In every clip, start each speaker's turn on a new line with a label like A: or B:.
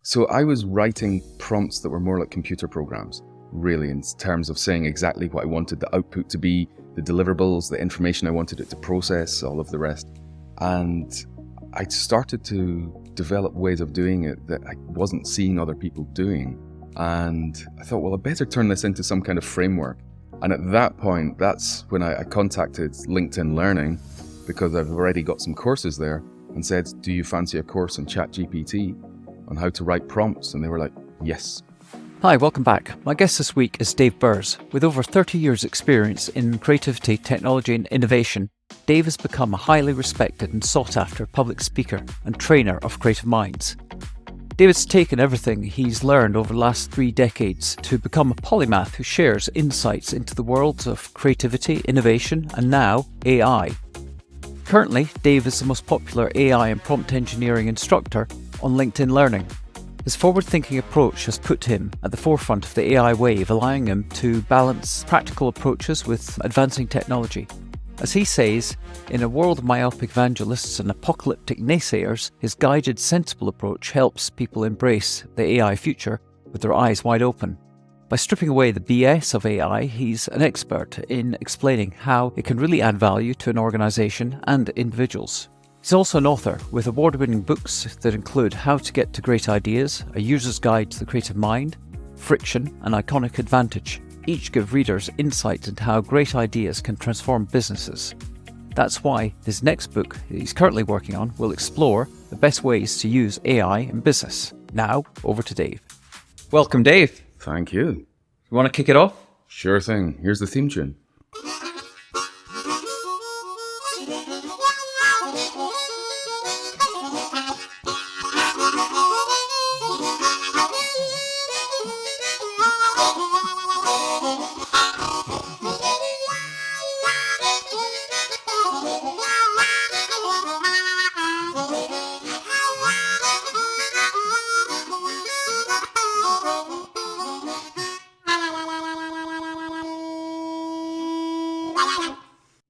A: So I was writing prompts that were more like computer programs, really, in terms of saying exactly what I wanted the output to be, the deliverables, the information I wanted it to process, all of the rest. And I started to develop ways of doing it that I wasn't seeing other people doing. And I thought, well, I better turn this into some kind of framework. And at that point, that's when I contacted LinkedIn Learning, because I've already got some courses there, and said, do you fancy a course on ChatGPT on how to write prompts? And they were like, yes.
B: Hi, welcome back. My guest this week is Dave Birss. With over 30 years' experience in creativity, technology and innovation, Dave has become a highly respected and sought-after public speaker and trainer of creative minds. David's taken everything he's learned over the last 3 decades to become a polymath who shares insights into the worlds of creativity, innovation and now AI. Currently, Dave is the most popular AI and prompt engineering instructor on LinkedIn Learning. His forward-thinking approach has put him at the forefront of the AI wave, allowing him to balance practical approaches with advancing technology. As he says, in a world of myopic evangelists and apocalyptic naysayers, his guided, sensible approach helps people embrace the AI future with their eyes wide open. By stripping away the BS of AI, he's an expert in explaining how it can really add value to an organisation and individuals. He's also an author with award-winning books that include How to Get to Great Ideas, A User's Guide to the Creative Mind, Friction, and Iconic Advantage. Each give readers insights into how great ideas can transform businesses. That's why his next book that he's currently working on will explore the best ways to use AI in business. Now, over to Dave. Welcome, Dave.
A: Thank you.
B: You want to kick it off?
A: Sure thing. Here's the theme tune.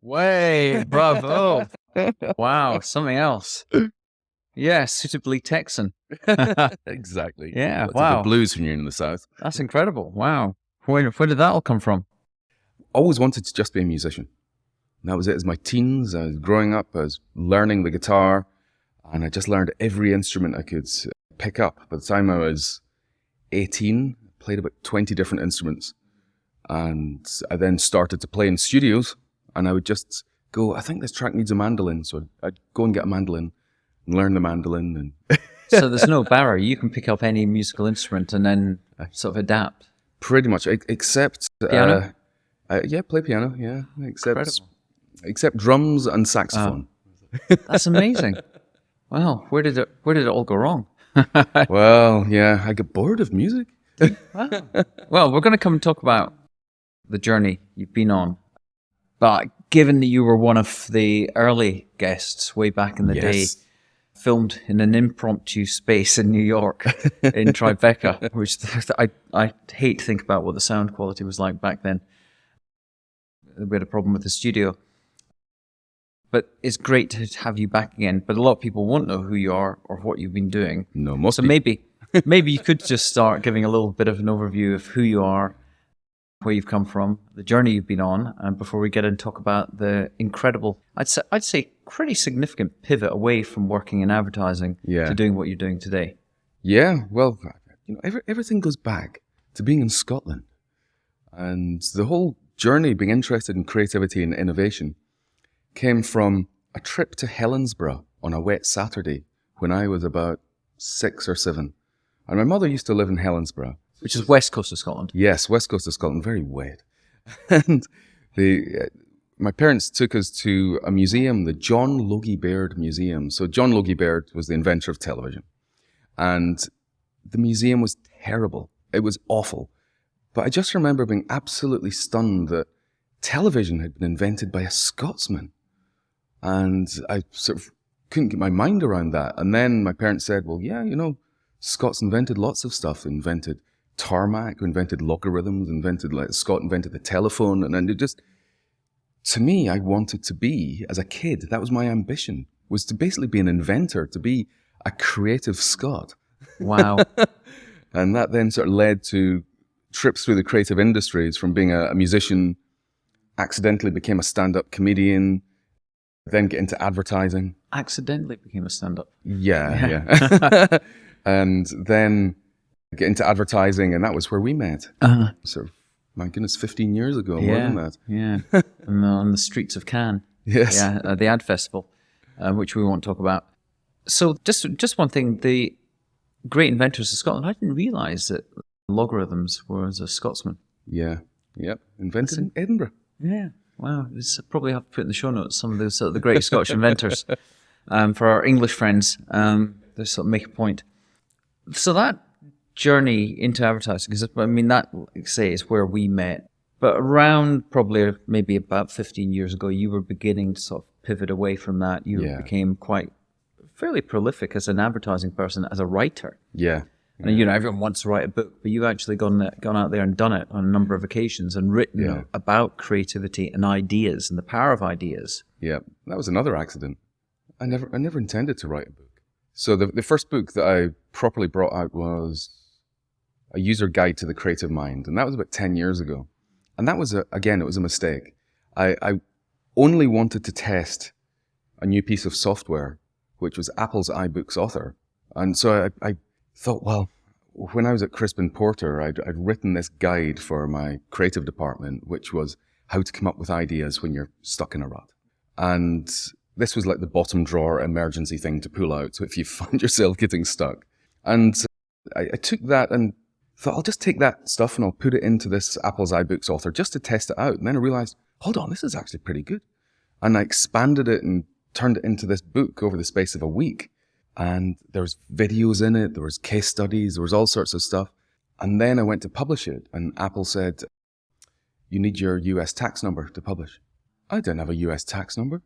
B: Way, bravo. Wow, something else. Yeah, suitably Texan.
A: Exactly.
B: Yeah,
A: Lots
B: wow.
A: of the blues when you're in the South.
B: That's incredible. Wow. Where did that all come from?
A: Always wanted to just be a musician. And that was it as my teens. I was growing up, I was learning the guitar, and I just learned every instrument I could pick up. By the time I was 18, I played about 20 different instruments. And I then started to play in studios, and I would just go, I think this track needs a mandolin. So I'd go and get a mandolin and learn the mandolin. And
B: So there's no barrier. You can pick up any musical instrument and then sort of adapt.
A: pretty much, except...
B: Piano?
A: Yeah, play piano, yeah.
B: Incredible.
A: Except drums and saxophone.
B: That's amazing. Wow. Where did it all go wrong?
A: Well, yeah, I get bored of music.
B: Wow. Well, we're going to come and talk about the journey you've been on. But given that you were one of the early guests way back in the day,
A: Yes.
B: filmed in an impromptu space in New York, in Tribeca, which I hate to think about what the sound quality was like back then. We had a problem with the studio. But it's great to have you back again. But a lot of people won't know who you are or what you've been doing.
A: No, most
B: So
A: people.
B: maybe you could just start giving a little bit of an overview of who you are, where you've come from, the journey you've been on, and before we get in and talk about the incredible, I'd say pretty significant pivot away from working in advertising
A: Yeah.
B: to doing what you're doing today.
A: Yeah, well, everything goes back to being in Scotland. And the whole journey, being interested in creativity and innovation, came from a trip to Helensburgh on a wet Saturday when I was about 6 or 7. And my mother used to live in Helensburgh.
B: Which is west coast of Scotland.
A: Yes, west coast of Scotland, very wet. And my parents took us to a museum, the John Logie Baird Museum. So John Logie Baird was the inventor of television. And the museum was terrible. It was awful. But I just remember being absolutely stunned that television had been invented by a Scotsman. And I sort of couldn't get my mind around that. And then my parents said, well, yeah, Scots invented lots of stuff. They invented tarmac, invented logarithms, Scott invented the telephone. And then it just, to me, I wanted to be, as a kid, that was my ambition, was to basically be an inventor, to be a creative Scot.
B: Wow.
A: And that then sort of led to trips through the creative industries, from being a musician, accidentally became a stand-up comedian, then get into advertising.
B: Accidentally became a stand-up.
A: Yeah. And then get into advertising, and that was where we met. Sort of, my goodness, 15 years ago, more than that.
B: Yeah. On the streets of Cannes.
A: Yes.
B: Yeah, the ad festival, which we won't talk about. So just one thing, the great inventors of Scotland, I didn't realise that Logarithms was a Scotsman.
A: Yeah. Yep. Invented in Edinburgh.
B: Yeah. Wow. This probably have to put in the show notes some of those the great Scottish inventors for our English friends. They sort of make a point. So that journey into advertising, because I mean that, like I say, is where we met. But around probably maybe about 15 years ago, you were beginning to sort of pivot away from that. You became quite fairly prolific as an advertising person, as a writer.
A: Yeah.
B: And you know, everyone wants to write a book, but you've actually gone out there and done it on a number of occasions and written about creativity and ideas and the power of ideas.
A: Yeah, that was another accident. I never intended to write a book. So the first book that I properly brought out was A User Guide to the Creative Mind, and that was about 10 years ago. And that was, it was a mistake. I only wanted to test a new piece of software, which was Apple's iBooks Author. And so I thought, well, when I was at Crispin Porter, I'd written this guide for my creative department, which was how to come up with ideas when you're stuck in a rut. And this was like the bottom drawer emergency thing to pull out, so if you find yourself getting stuck. And I took that and thought, I'll just take that stuff and I'll put it into this Apple's iBooks Author just to test it out. And then I realized, hold on, this is actually pretty good. And I expanded it and turned it into this book over the space of a week. And there was videos in it, there was case studies, there was all sorts of stuff. And then I went to publish it, and Apple said, you need your US tax number to publish. I didn't have a US tax number.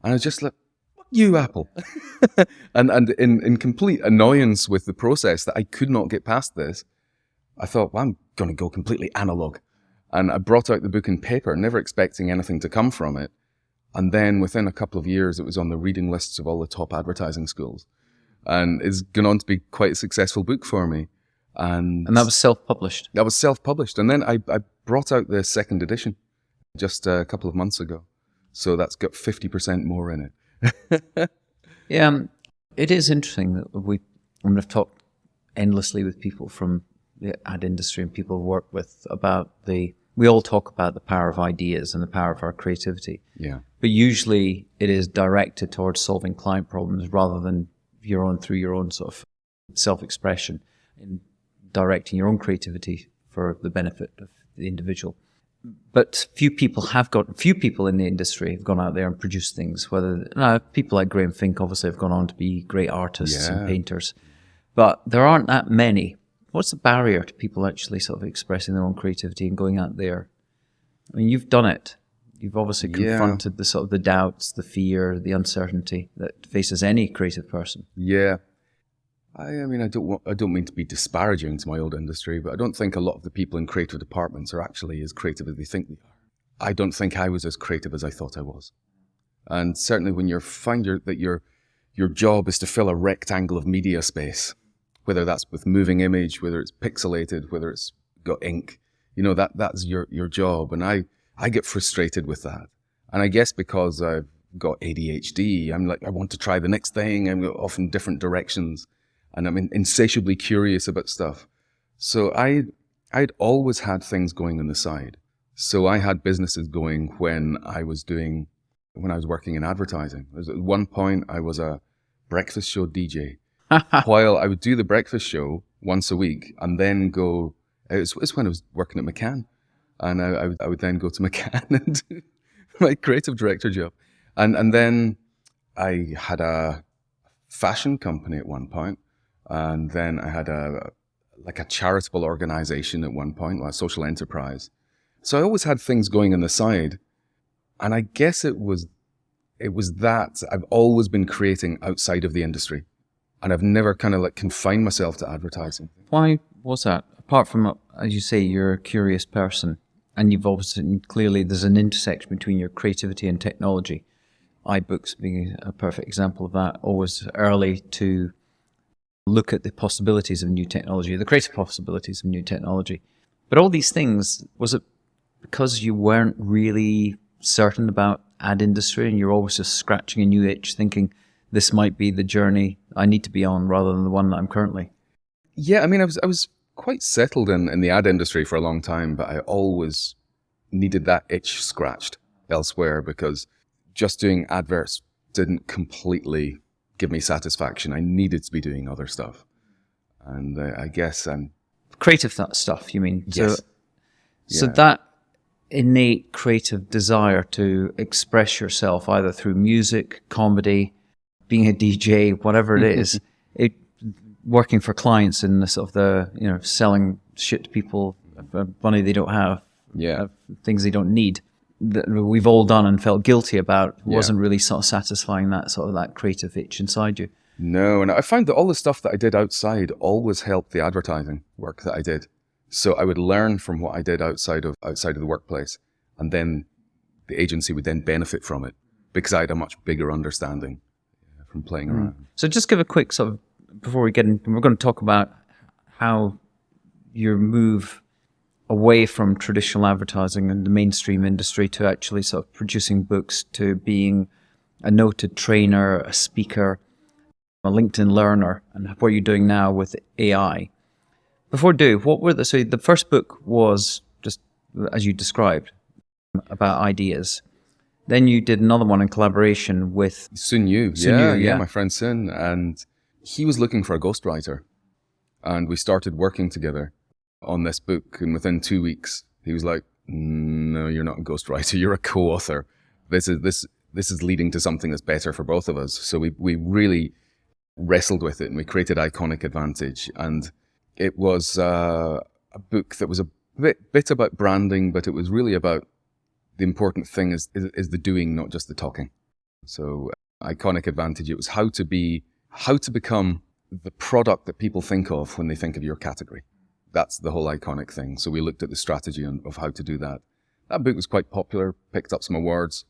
A: And I was just like, fuck you, Apple. and in complete annoyance with the process that I could not get past this, I thought, well, I'm going to go completely analog. And I brought out the book in paper, never expecting anything to come from it. And then within a couple of years, it was on the reading lists of all the top advertising schools. And it's gone on to be quite a successful book for me. And
B: that was self-published?
A: That was self-published. And then I brought out the second edition just a couple of months ago. So that's got 50% more in it.
B: Yeah, it is interesting that I've talked endlessly with people from the ad industry and people who work with about we all talk about the power of ideas and the power of our creativity.
A: Yeah.
B: But usually it is directed towards solving client problems rather than through your own sort of self-expression in directing your own creativity for the benefit of the individual. But few people in the industry have gone out there and produced things. People like Graham Fink obviously have gone on to be great artists and painters, but there aren't that many. What's the barrier to people actually sort of expressing their own creativity and going out there? I mean, you've done it. You've obviously confronted the sort of the doubts, the fear, the uncertainty that faces any creative person. Yeah.
A: I mean, I don't mean to be disparaging to my old industry, but I don't think a lot of the people in creative departments are actually as creative as they think they are. I don't think I was as creative as I thought I was. And certainly when you find that your job is to fill a rectangle of media space, whether that's with moving image, whether it's pixelated, whether it's got ink, that's your job. And I get frustrated with that. And I guess because I've got ADHD, I'm like, I want to try the next thing. I'm off in different directions. And I'm insatiably curious about stuff. So I'd always had things going on the side. So I had businesses going when I was working in advertising. At one point, I was a breakfast show DJ. While I would do the breakfast show once a week and then go, it was when I was working at McCann. And I would then go to McCann and do my creative director job. And then I had a fashion company at one point. And then I had a charitable organization at one point, a social enterprise. So I always had things going on the side. And I guess it was that I've always been creating outside of the industry. And I've never kind of confined myself to advertising.
B: Why was that? Apart from, as you say, you're a curious person. And you've obviously, clearly there's an intersection between your creativity and technology. iBooks being a perfect example of that, always early to look at the possibilities of new technology, the creative possibilities of new technology. But all these things, was it because you weren't really certain about ad industry and you're always just scratching a new itch thinking this might be the journey I need to be on rather than the one that I'm currently?
A: Yeah, I mean, I was quite settled in the ad industry for a long time, but I always needed that itch scratched elsewhere because just doing adverts didn't completely give me satisfaction. I needed to be doing other stuff. And I guess I'm...
B: Creative stuff, you mean?
A: Yes.
B: So
A: Yeah.
B: that innate creative desire to express yourself either through music, comedy, being a DJ, whatever it is, working for clients in the sort of the, selling shit to people, money they don't have,
A: Yeah.
B: things they don't need, that we've all done and felt guilty about,
A: Yeah.
B: wasn't really sort of satisfying that creative itch inside you.
A: No, and I found that all the stuff that I did outside always helped the advertising work that I did. So I would learn from what I did outside of the workplace, and then the agency would then benefit from it because I had a much bigger understanding from playing around.
B: So just give a quick sort of, before we get in, we're going to talk about how your move away from traditional advertising and the mainstream industry to actually sort of producing books, to being a noted trainer, a speaker, a LinkedIn learner, and what you're doing now with AI. Before what were so the first book was just as you described about ideas. Then you did another one in collaboration with
A: Sun Yu, yeah, my friend Sun, and he was looking for a ghostwriter, and we started working together on this book. And within 2 weeks, he was like, "No, you're not a ghostwriter. You're a co-author. This is leading to something that's better for both of us." So we really wrestled with it, and we created Iconic Advantage, and it was a book that was a bit about branding, but it was really about the important thing is the doing, not just the talking. So Iconic Advantage, it was how to become the product that people think of when they think of your category. That's the whole Iconic thing. So we looked at the strategy of how to do that. That book was quite popular, picked up some awards,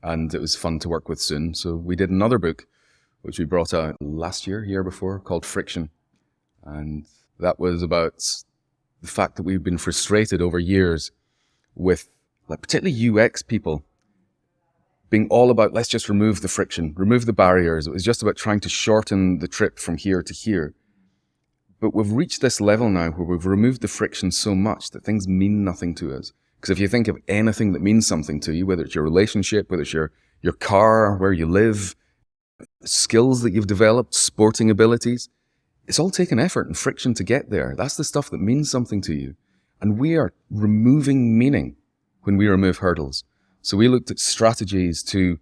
A: and it was fun to work with Sun. So we did another book, which we brought out year before, called Friction. And that was about the fact that we've been frustrated over years with, like, particularly UX people being all about, let's just remove the friction, remove the barriers. It was just about trying to shorten the trip from here to here. But we've reached this level now where we've removed the friction so much that things mean nothing to us. Because if you think of anything that means something to you, whether it's your relationship, whether it's your car, where you live, skills that you've developed, sporting abilities, it's all taken effort and friction to get there. That's the stuff that means something to you. And we are removing meaning when we remove hurdles. So we looked at strategies to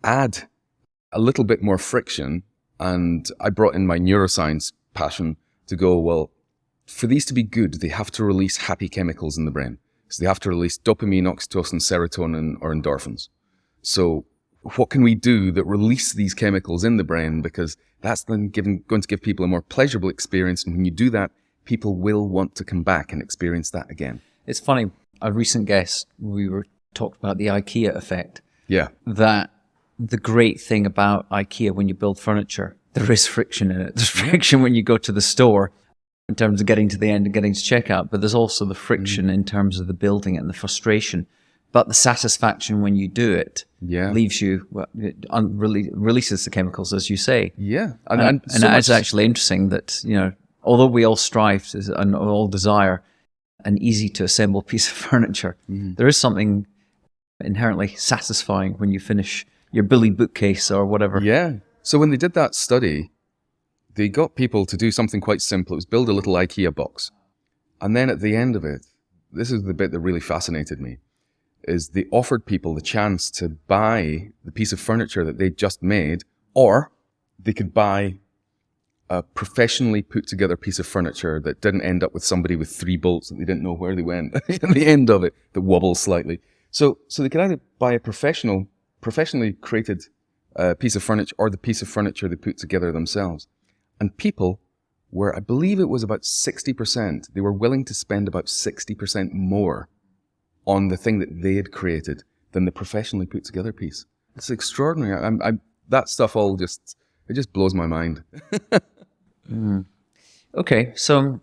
A: add a little bit more friction, and I brought in my neuroscience passion to go, well, for these to be good, they have to release happy chemicals in the brain. So they have to release dopamine, oxytocin, serotonin, or endorphins. So what can we do that release these chemicals in the brain? Because that's then going to give people a more pleasurable experience. And when you do that, people will want to come back and experience that again.
B: It's funny, a recent guest, we were talked about the IKEA effect.
A: Yeah.
B: That the great thing about IKEA when you build furniture, there is friction in it. There's friction when you go to the store in terms of getting to the end and getting to checkout, but there's also the friction in terms of the building and the frustration. But the satisfaction when you do it leaves you, releases the chemicals, as you say.
A: Yeah.
B: And it's actually interesting that, although we all strive and all desire an easy to assemble piece of furniture, there is something inherently satisfying when you finish your Billy bookcase or whatever.
A: Yeah. So when they did that study, they got people to do something quite simple. It was build a little IKEA box. And then at the end of it, this is the bit that really fascinated me, is they offered people the chance to buy the piece of furniture that they'd just made, or they could buy a professionally put together piece of furniture that didn't end up with somebody with 3 bolts that they didn't know where they went at the end of it, that wobbles slightly. So they could either buy a professionally created piece of furniture, or the piece of furniture they put together themselves. And people were, I believe it was about 60%, they were willing to spend about 60% more on the thing that they had created than the professionally put together piece. It's extraordinary. That stuff all just blows my mind.
B: Okay, so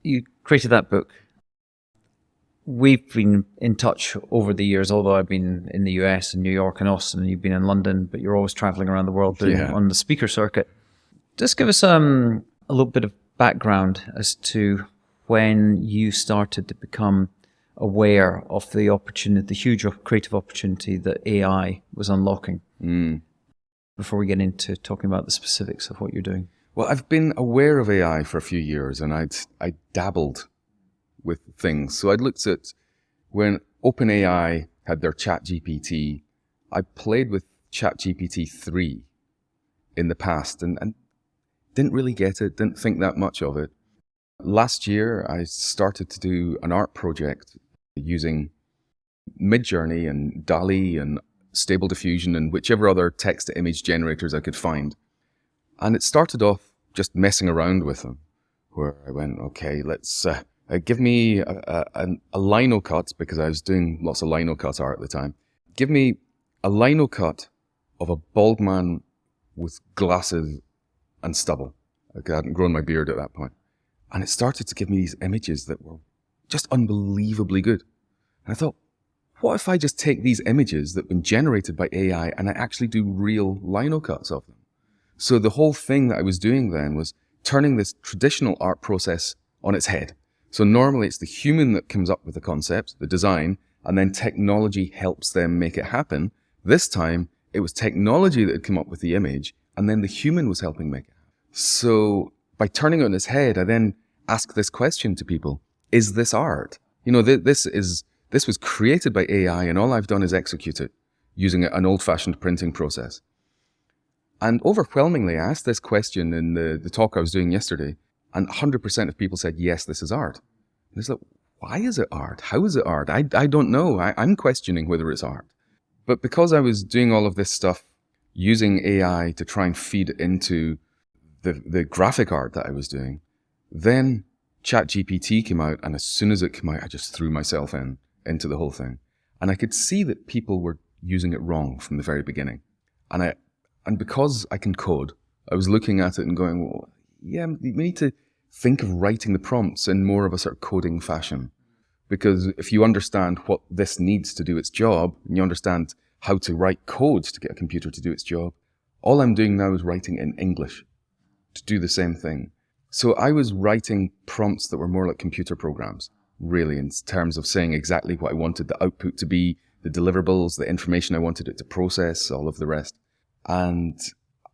B: you created that book. We've been in touch over the years, although I've been in the US and New York and Austin, and you've been in London, but you're always traveling around the world on the speaker circuit. Just give us a little bit of background as to when you started to become aware of the opportunity, the huge creative opportunity that AI was unlocking, before we get into talking about the specifics of what you're doing.
A: Well, I've been aware of AI for a few years, and I dabbled with things. So I'd looked at when OpenAI had their ChatGPT. I played with ChatGPT 3 in the past and didn't really get it, didn't think that much of it. Last year, I started to do an art project using Midjourney and DALL-E and Stable Diffusion and whichever other text-to-image generators I could find. And it started off just messing around with them, where I went, okay, let's give me a lino cut, because I was doing lots of lino cut art at the time. Give me a lino cut of a bald man with glasses and stubble. I hadn't grown my beard at that point. And it started to give me these images that were just unbelievably good. And I thought, what if I just take these images that have been generated by AI and I actually do real lino cuts of them? So the whole thing that I was doing then was turning this traditional art process on its head. So normally it's the human that comes up with the concept, the design, and then technology helps them make it happen. This time it was technology that had come up with the image, and then the human was helping make it happen. So by turning it on its head, I then asked this question to people: is this art? You know, this was created by AI, and all I've done is execute it using an old-fashioned printing process. And overwhelmingly, I asked this question in the talk I was doing yesterday, and 100% of people said, yes, this is art. And it's like, why is it art? How is it art? I don't know. I'm questioning whether it's art. But because I was doing all of this stuff using AI to try and feed it into the graphic art that I was doing, then ChatGPT came out, and as soon as it came out, I just threw myself into the whole thing. And I could see that people were using it wrong from the very beginning. And because I can code, I was looking at it and going, well, yeah, we need to think of writing the prompts in more of a sort of coding fashion. Because if you understand what this needs to do its job, and you understand how to write code to get a computer to do its job, all I'm doing now is writing in English to do the same thing. So I was writing prompts that were more like computer programs, really, in terms of saying exactly what I wanted the output to be, the deliverables, the information I wanted it to process, all of the rest. And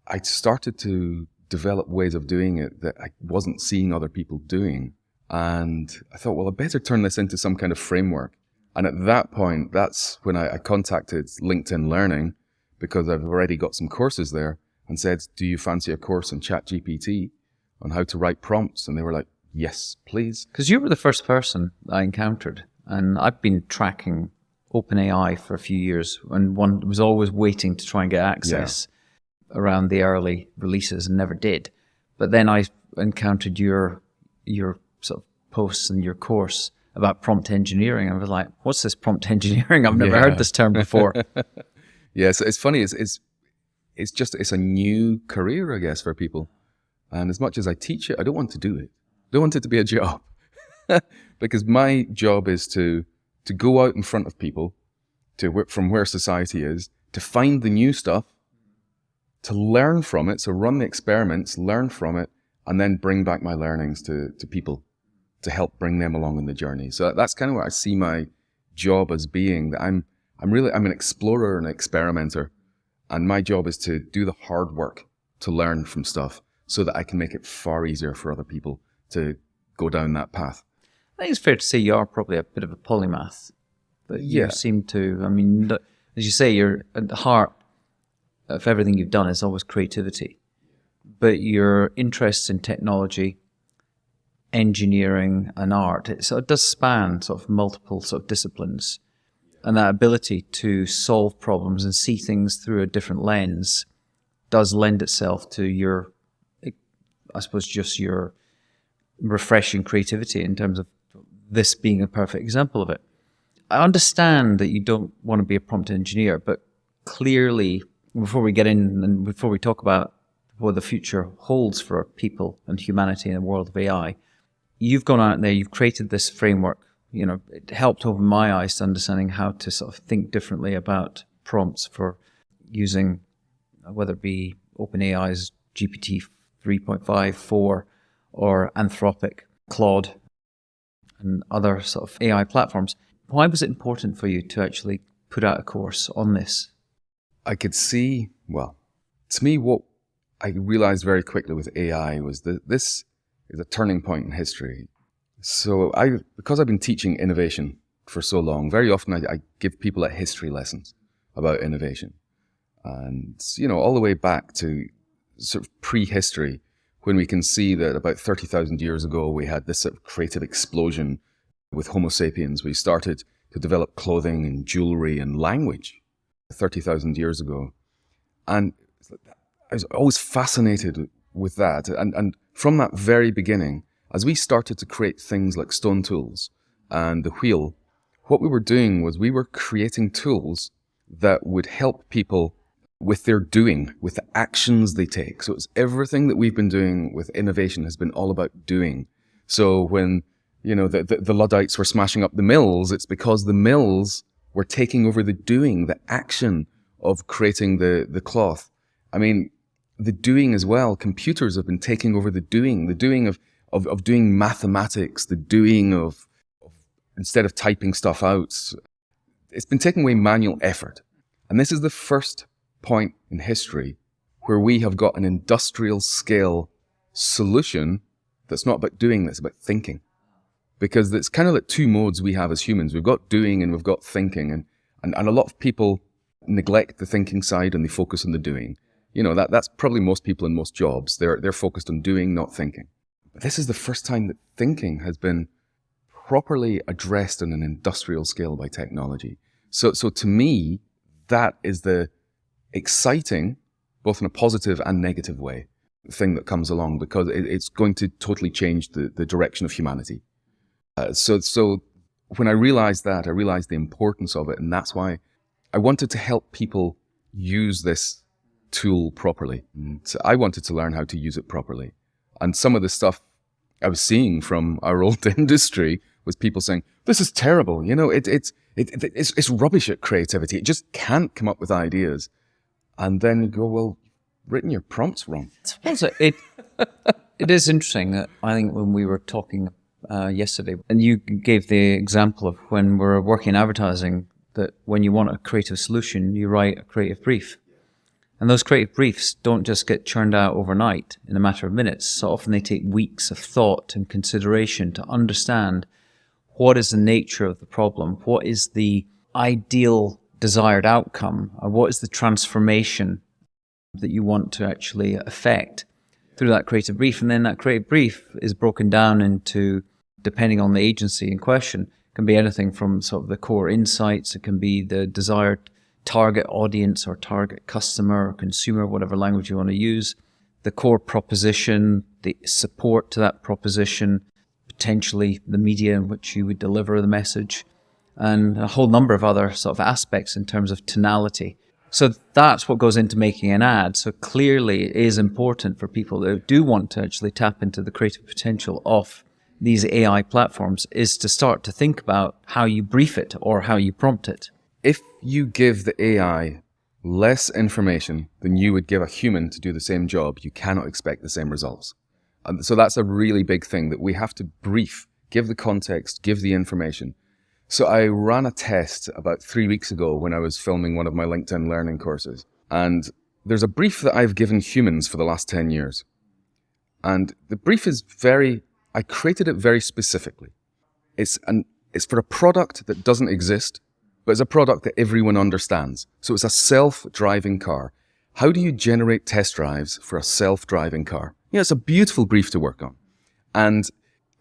A: I started to develop ways of doing it that I wasn't seeing other people doing. And I thought, well, I better turn this into some kind of framework. And at that point, that's when I contacted LinkedIn Learning, because I've already got some courses there, and said, do you fancy a course on ChatGPT on how to write prompts? And they were like, yes, please.
B: Because you were the first person I encountered, and I've been tracking OpenAI for a few years, and one was always waiting to try and get access around the early releases and never did. But then I encountered your sort of posts and your course about prompt engineering. I was like, what's this prompt engineering? I've never heard this term before.
A: Yeah, so it's funny. It's a new career, I guess, for people. And as much as I teach it, I don't want to do it. I don't want it to be a job. Because my job is to go out in front of people, from where society is, to find the new stuff, to learn from it, so run the experiments, learn from it, and then bring back my learnings to people to help bring them along in the journey. So that's kind of what I see my job as being, that I'm an explorer and experimenter, and my job is to do the hard work to learn from stuff so that I can make it far easier for other people to go down that path.
B: I think it's fair to say you are probably a bit of a polymath. But you seem to, I mean, as you say, you're at the heart of everything you've done is always creativity. But your interests in technology, engineering, and art, it does span sort of multiple sort of disciplines. And that ability to solve problems and see things through a different lens does lend itself to your, I suppose, just your refreshing creativity in terms of this being a perfect example of it. I understand that you don't want to be a prompt engineer, but clearly, before we get in and before we talk about what the future holds for people and humanity in the world of AI. You've gone out there, you've created this framework. It helped open my eyes to understanding how to sort of think differently about prompts for using, whether it be OpenAI's GPT 3.5, 4, or Anthropic, Claude, and other sort of AI platforms. Why was it important for you to actually put out a course on this?
A: I could see, well, to me, what I realized very quickly with AI was that this is a turning point in history. So because I've been teaching innovation for so long, very often I give people history lessons about innovation. And, all the way back to sort of prehistory, when we can see that about 30,000 years ago, we had this sort of creative explosion with Homo sapiens. We started to develop clothing and jewelry and language 30,000 years ago. And I was always fascinated with that. And from that very beginning, as we started to create things like stone tools and the wheel, what we were doing was we were creating tools that would help people with their doing, with the actions they take. So it's everything that we've been doing with innovation has been all about doing. So when, the Luddites were smashing up the mills, it's because the mills were taking over the doing, the action of creating the cloth. I mean, the doing as well. Computers have been taking over the doing of doing mathematics, the doing of instead of typing stuff out. It's been taking away manual effort. And this is the first point in history where we have got an industrial scale solution that's not about doing, that's about thinking. Because it's kind of like two modes we have as humans. We've got doing and we've got thinking. And a lot of people neglect the thinking side and they focus on the doing. That's probably most people in most jobs. They're focused on doing, not thinking. But this is the first time that thinking has been properly addressed on an industrial scale by technology. So to me, that is the exciting, both in a positive and negative way, thing that comes along, because it's going to totally change the direction of humanity. So when I realized that, I realized the importance of it, and that's why I wanted to help people use this tool properly. And I wanted to learn how to use it properly. And some of the stuff I was seeing from our old industry was people saying, "This is terrible. It's rubbish at creativity. It just can't come up with ideas." And then you go, "Well, you've written your prompts wrong."
B: I suppose it is interesting that I think when we were talking yesterday, and you gave the example of when we're working in advertising, that when you want a creative solution, you write a creative brief. And those creative briefs don't just get churned out overnight in a matter of minutes. So often they take weeks of thought and consideration to understand what is the nature of the problem, what is the ideal desired outcome, or what is the transformation that you want to actually affect through that creative brief. And then that creative brief is broken down into, depending on the agency in question, can be anything from sort of the core insights, it can be the desired target audience or target customer or consumer, whatever language you want to use, the core proposition, the support to that proposition, potentially the media in which you would deliver the message, and a whole number of other sort of aspects in terms of tonality. So that's what goes into making an ad. So clearly it is important for people that do want to actually tap into the creative potential of these AI platforms is to start to think about how you brief it or how you prompt it.
A: If you give the AI less information than you would give a human to do the same job, you cannot expect the same results. And so that's a really big thing, that we have to brief, give the context, give the information. So I ran a test about 3 weeks ago when I was filming one of my LinkedIn learning courses. And there's a brief that I've given humans for the last 10 years. And the brief is I created it very specifically. It's for a product that doesn't exist, but it's a product that everyone understands. So it's a self-driving car. How do you generate test drives for a self-driving car? It's a beautiful brief to work on. And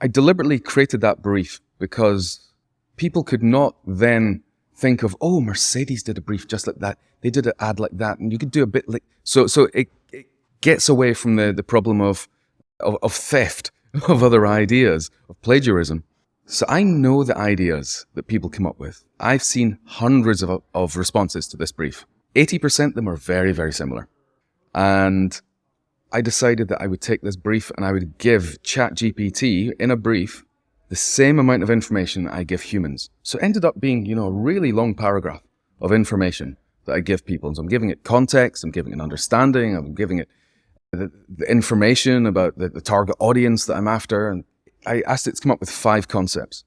A: I deliberately created that brief because people could not then think of, oh, Mercedes did a brief just like that. They did an ad like that. And you could do a bit like... So it gets away from the problem of theft, of other ideas, of plagiarism. So I know the ideas that people come up with. I've seen hundreds of responses to this brief. 80% of them are very, very similar. And I decided that I would take this brief and I would give ChatGPT in a brief the same amount of information I give humans. So it ended up being, a really long paragraph of information that I give people. So I'm giving it context, I'm giving it understanding, I'm giving it the information about the target audience that I'm after. And I asked it to come up with 5 concepts.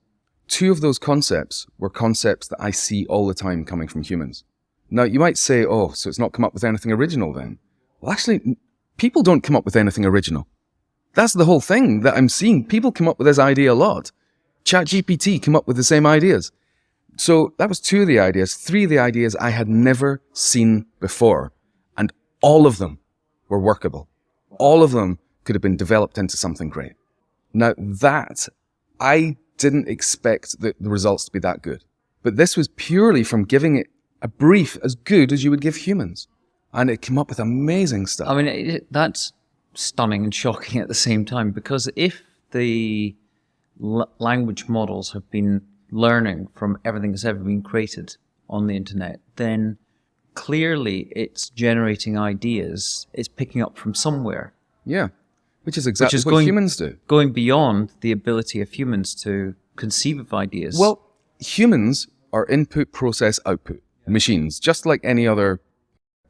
A: 2 of those concepts were concepts that I see all the time coming from humans. Now, you might say, oh, so it's not come up with anything original then? Well, actually, people don't come up with anything original. That's the whole thing that I'm seeing. People come up with this idea a lot. ChatGPT come up with the same ideas. So that was 2 of the ideas. 3 of the ideas I had never seen before. And all of them were workable. All of them could have been developed into something great. Now that, I didn't expect the results to be that good. But this was purely from giving it a brief as good as you would give humans. And it came up with amazing stuff.
B: I mean, that's stunning and shocking at the same time, because if the language models have been learning from everything that's ever been created on the internet, then clearly it's generating ideas, it's picking up from somewhere.
A: Yeah, which is exactly what humans do.
B: Going beyond the ability of humans to conceive of ideas.
A: Well, humans are input, process, output machines, just like any other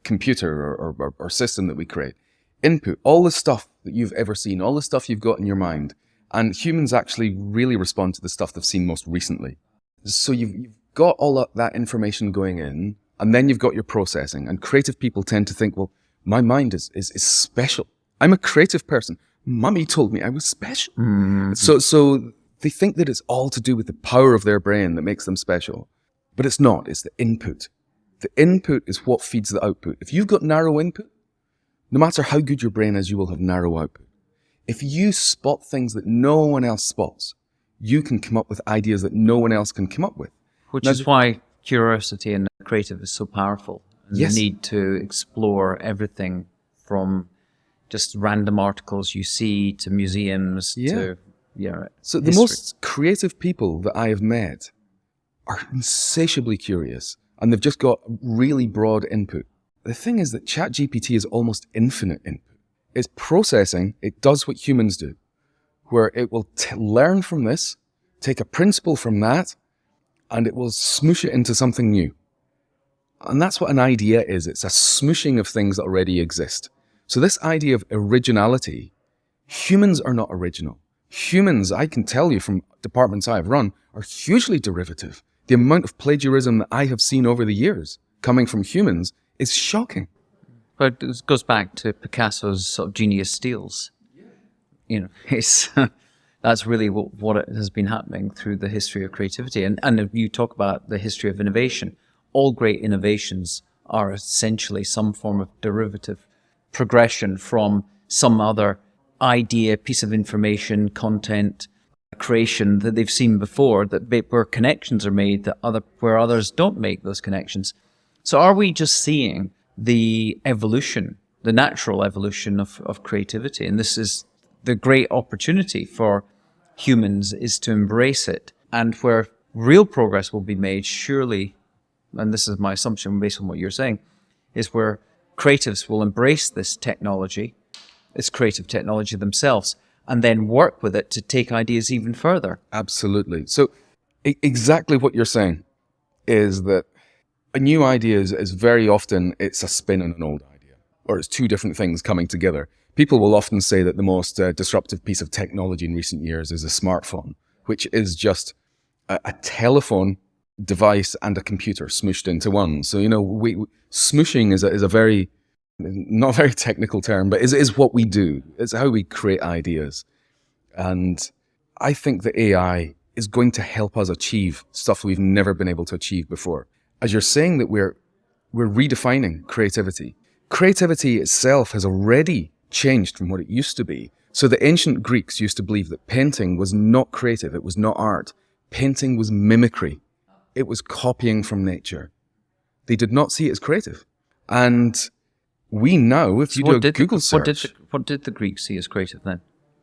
A: computer or system that we create. Input, all the stuff that you've ever seen, all the stuff you've got in your mind. And humans actually really respond to the stuff they've seen most recently. So you've got all that information going in, and then you've got your processing. And creative people tend to think, well, my mind is special. I'm a creative person. Mummy told me I was special. Mm-hmm. So they think that it's all to do with the power of their brain that makes them special. But it's not. It's the input. The input is what feeds the output. If you've got narrow input, no matter how good your brain is, you will have narrow output. If you spot things that no one else spots, you can come up with ideas that no one else can come up with.
B: Which is why curiosity and creative is so powerful. And
A: yes.
B: The need to explore everything from just random articles you see to museums to
A: So
B: history.
A: The most creative people that I have met are insatiably curious, and they've just got really broad input. The thing is that ChatGPT is almost infinite input. It's processing, it does what humans do, where it will learn from this, take a principle from that, and it will smoosh it into something new. And that's what an idea is. It's a smooshing of things that already exist. So this idea of originality, humans are not original. Humans, I can tell you from departments I have run, are hugely derivative. The amount of plagiarism that I have seen over the years coming from humans is shocking.
B: But it goes back to Picasso's sort of genius steals. It's that's really what it has been happening through the history of creativity. And if you talk about the history of innovation, all great innovations are essentially some form of derivative progression from some other idea, piece of information, content, creation that they've seen before, where connections are made where others don't make those connections. So are we just seeing the evolution, the natural evolution of creativity? And this is the great opportunity for humans, is to embrace it. And where real progress will be made, surely, and this is my assumption based on what you're saying, is where creatives will embrace this technology, this creative technology themselves, and then work with it to take ideas even further.
A: Absolutely. So exactly what you're saying is that a new idea is very often, it's a spin on an old idea, or it's 2 different things coming together. People will often say that the most disruptive piece of technology in recent years is a smartphone, which is just a telephone device and a computer smooshed into one. So, smooshing is a very, not a very technical term, but is what we do. It's how we create ideas. And I think that AI is going to help us achieve stuff we've never been able to achieve before. As you're saying that we're redefining creativity. Creativity itself has already changed from what it used to be. So the ancient Greeks used to believe that painting was not creative, it was not art. Painting was mimicry. It was copying from nature. They did not see it as creative. And we now, if you do a Google search...
B: What did the Greeks see as creative then?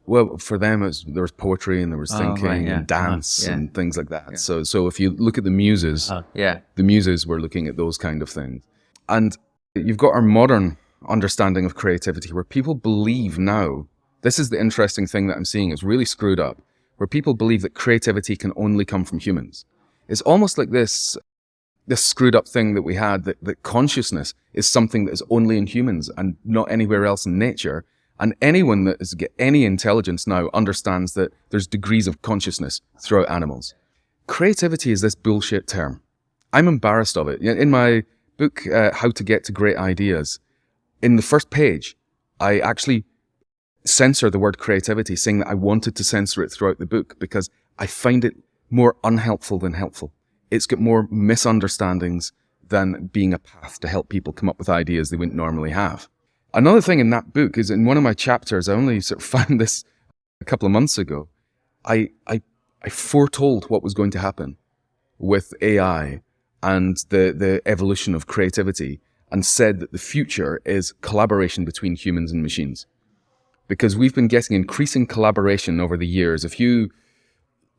A: Well, for them, there was poetry and there was thinking and dance and things like that. Yeah. So if you look at the muses, the muses were looking at those kind of things. And you've got our modern understanding of creativity where people believe now, this is the interesting thing that I'm seeing, it's really screwed up, where people believe that creativity can only come from humans. It's almost like this screwed up thing that we had, that consciousness is something that is only in humans and not anywhere else in nature. And anyone that has got any intelligence now understands that there's degrees of consciousness throughout animals. Creativity is this bullshit term. I'm embarrassed of it. In my book, How to Get to Great Ideas, in the first page, I actually censor the word creativity, saying that I wanted to censor it throughout the book because I find it more unhelpful than helpful. It's got more misunderstandings than being a path to help people come up with ideas they wouldn't normally have. Another thing in that book is in one of my chapters, I only sort of found this a couple of months ago, I foretold what was going to happen with AI and the evolution of creativity, and said that the future is collaboration between humans and machines. Because we've been getting increasing collaboration over the years. If you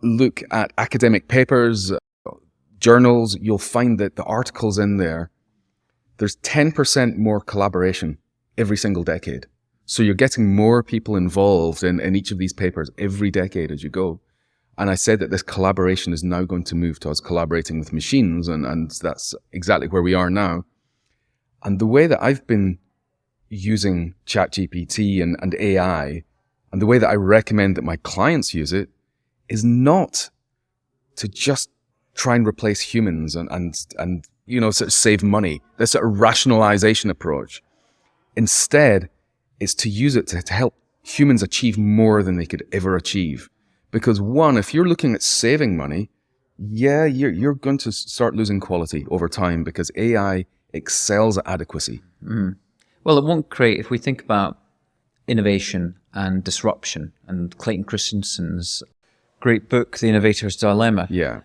A: look at academic papers, journals, you'll find that the articles in there, there's 10% more collaboration every single decade. So you're getting more people involved in each of these papers every decade as you go. And I said that this collaboration is now going to move to us collaborating with machines, and that's exactly where we are now. And the way that I've been using ChatGPT and AI, and the way that I recommend that my clients use it, is not to just try and replace humans and you know, sort of save money, this sort of rationalization approach. Instead, it's to use it to help humans achieve more than they could ever achieve. Because one, if you're looking at saving money, yeah, you're going to start losing quality over time because AI excels at adequacy.
B: Mm. Well, it won't create, if we think about innovation and disruption, and Clayton Christensen's great book, The Innovator's Dilemma.
A: Yeah.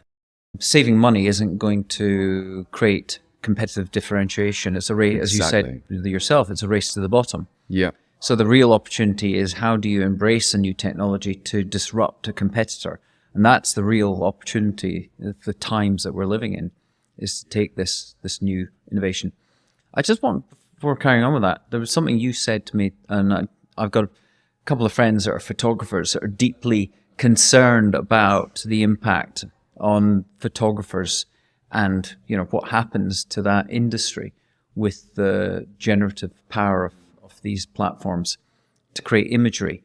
B: Saving money isn't going to create competitive differentiation. It's a race, as you said yourself, it's a race to the bottom.
A: Yeah.
B: So the real opportunity is, how do you embrace a new technology to disrupt a competitor? And that's the real opportunity of the times that we're living in, is to take this new innovation. I just want, before carrying on with that, there was something you said to me, and I've got a couple of friends that are photographers that are deeply concerned about the impact on photographers and, you know, what happens to that industry with the generative power of these platforms to create imagery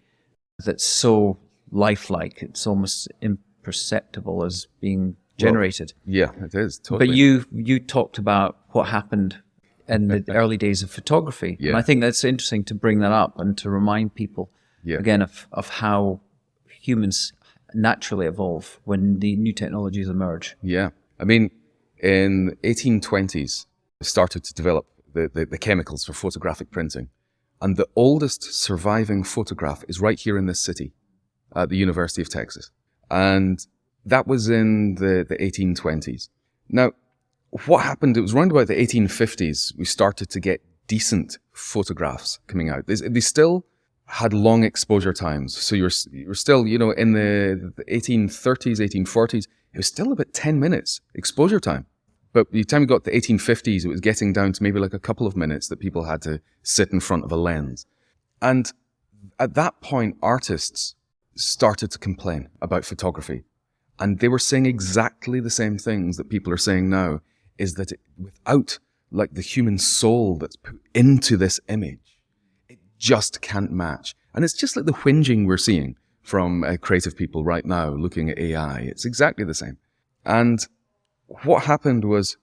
B: that's so lifelike, it's almost imperceptible as being generated.
A: Well, yeah, it is, totally.
B: But you talked about what happened in the early days of photography.
A: Yeah.
B: And I think that's interesting to bring that up and to remind people, again, of how humans naturally evolve when the new technologies emerge.
A: Yeah. I mean, in 1820s, they started to develop the chemicals for photographic printing. And the oldest surviving photograph is right here in this city at the University of Texas. And that was in the 1820s. Now, what happened, it was around about the 1850s, we started to get decent photographs coming out. They still had long exposure times. So you were still, you know, in the 1830s, 1840s, it was still about 10 minutes exposure time. But by the time we got to the 1850s, it was getting down to maybe like a couple of minutes that people had to sit in front of a lens. And at that point, artists started to complain about photography. And they were saying exactly the same things that people are saying now, is that without like the human soul that's put into this image, it just can't match. And it's just like the whinging we're seeing from creative people right now looking at AI. It's exactly the same. And what happened was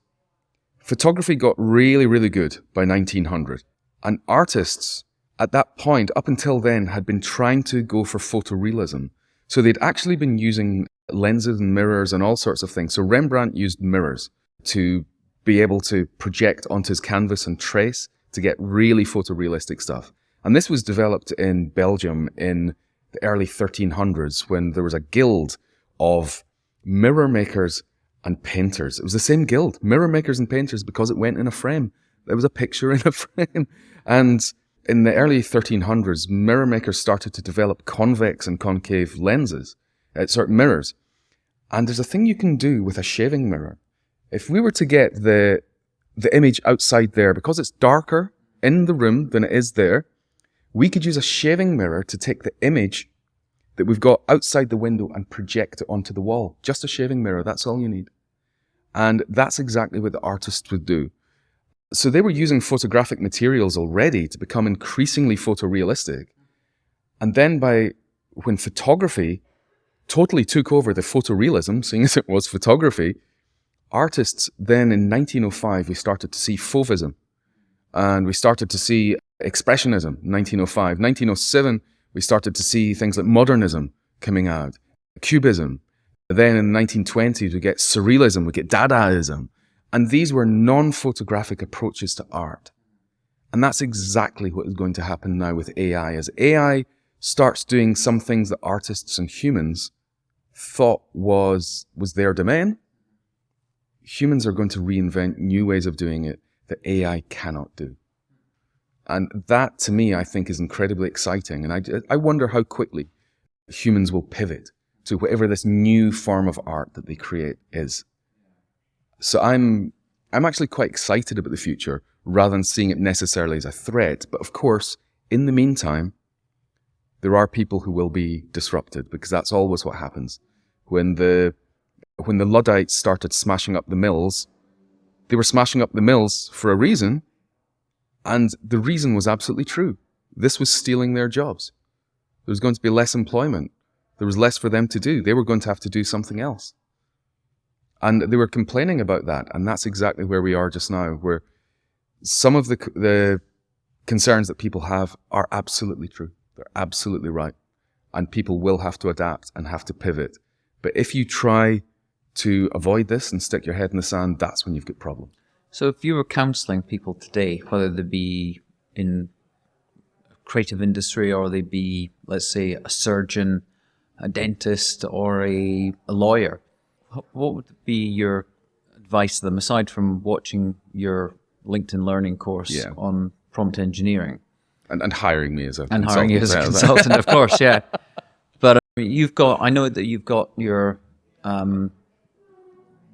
A: photography got really, really good by 1900. And artists at that point, up until then, had been trying to go for photorealism. So they'd actually been using lenses and mirrors and all sorts of things. So Rembrandt used mirrors to be able to project onto his canvas and trace to get really photorealistic stuff. And this was developed in Belgium in the early 1300s when there was a guild of mirror makers and painters. It was the same guild, mirror makers and painters, because it went in a frame. There was a picture in a frame. And in the early 1300s, mirror makers started to develop convex and concave lenses, mirrors. And there's a thing you can do with a shaving mirror. If we were to get the image outside there, because it's darker in the room than it is there. We could use a shaving mirror to take the image that we've got outside the window and project it onto the wall. Just a shaving mirror, that's all you need. And that's exactly what the artist would do. So they were using photographic materials already to become increasingly photorealistic. And then when photography totally took over the photorealism, seeing as it was photography, artists then in 1905, we started to see fauvism. And we started to see expressionism, 1905. 1907, we started to see things like modernism coming out, cubism. Then in the 1920s, we get surrealism, we get Dadaism. And these were non-photographic approaches to art. And that's exactly what is going to happen now with AI. As AI starts doing some things that artists and humans thought was their domain, humans are going to reinvent new ways of doing it that AI cannot do. And that, to me, I think is incredibly exciting. And I wonder how quickly humans will pivot to whatever this new form of art that they create is. So I'm actually quite excited about the future rather than seeing it necessarily as a threat. But of course, in the meantime, there are people who will be disrupted, because that's always what happens. When the Luddites started smashing up the mills, they were smashing up the mills for a reason, and the reason was absolutely true. This was stealing their jobs. There was going to be less employment. There was less for them to do. They were going to have to do something else. And they were complaining about that, and that's exactly where we are just now, where some of the concerns that people have are absolutely true. They're absolutely right. And people will have to adapt and have to pivot. But if you try to avoid this and stick your head in the sand, that's when you've got problems.
B: So if you were counseling people today, whether they be in a creative industry or they be, let's say, a surgeon, a dentist, or a lawyer, what would be your advice to them, aside from watching your LinkedIn Learning course on prompt engineering?
A: And hiring me as a
B: consultant. And
A: hiring
B: you as a consultant, of course, yeah. But I know that you've got your,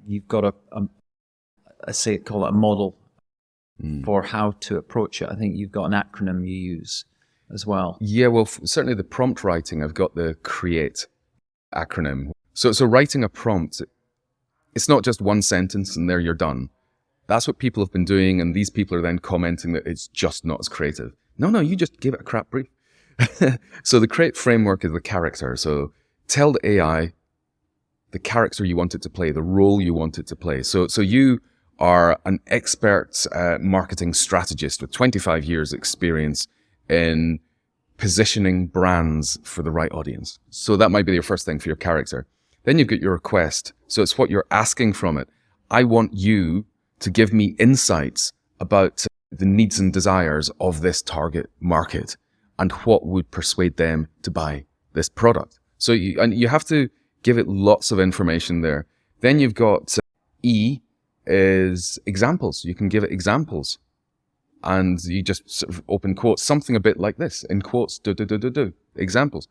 B: you've got call it a model for how to approach it. I think you've got an acronym you use as well.
A: Yeah, well, certainly the prompt writing, I've got the CREATE acronym. So writing a prompt, it's not just one sentence and there you're done. That's what people have been doing, and these people are then commenting that it's just not as creative. No, you just give it a crap brief. So the CREATE framework is the character. So tell the AI the character you want it to play, the role you want it to play. So you are an expert marketing strategist with 25 years experience in positioning brands for the right audience. So that might be your first thing for your character. Then you've got your request. So it's what you're asking from it. I want you to give me insights about the needs and desires of this target market and what would persuade them to buy this product. So you have to give it lots of information there. Then you've got E is examples. You can give it examples. And you just sort of open quotes, something a bit like this, in quotes, examples.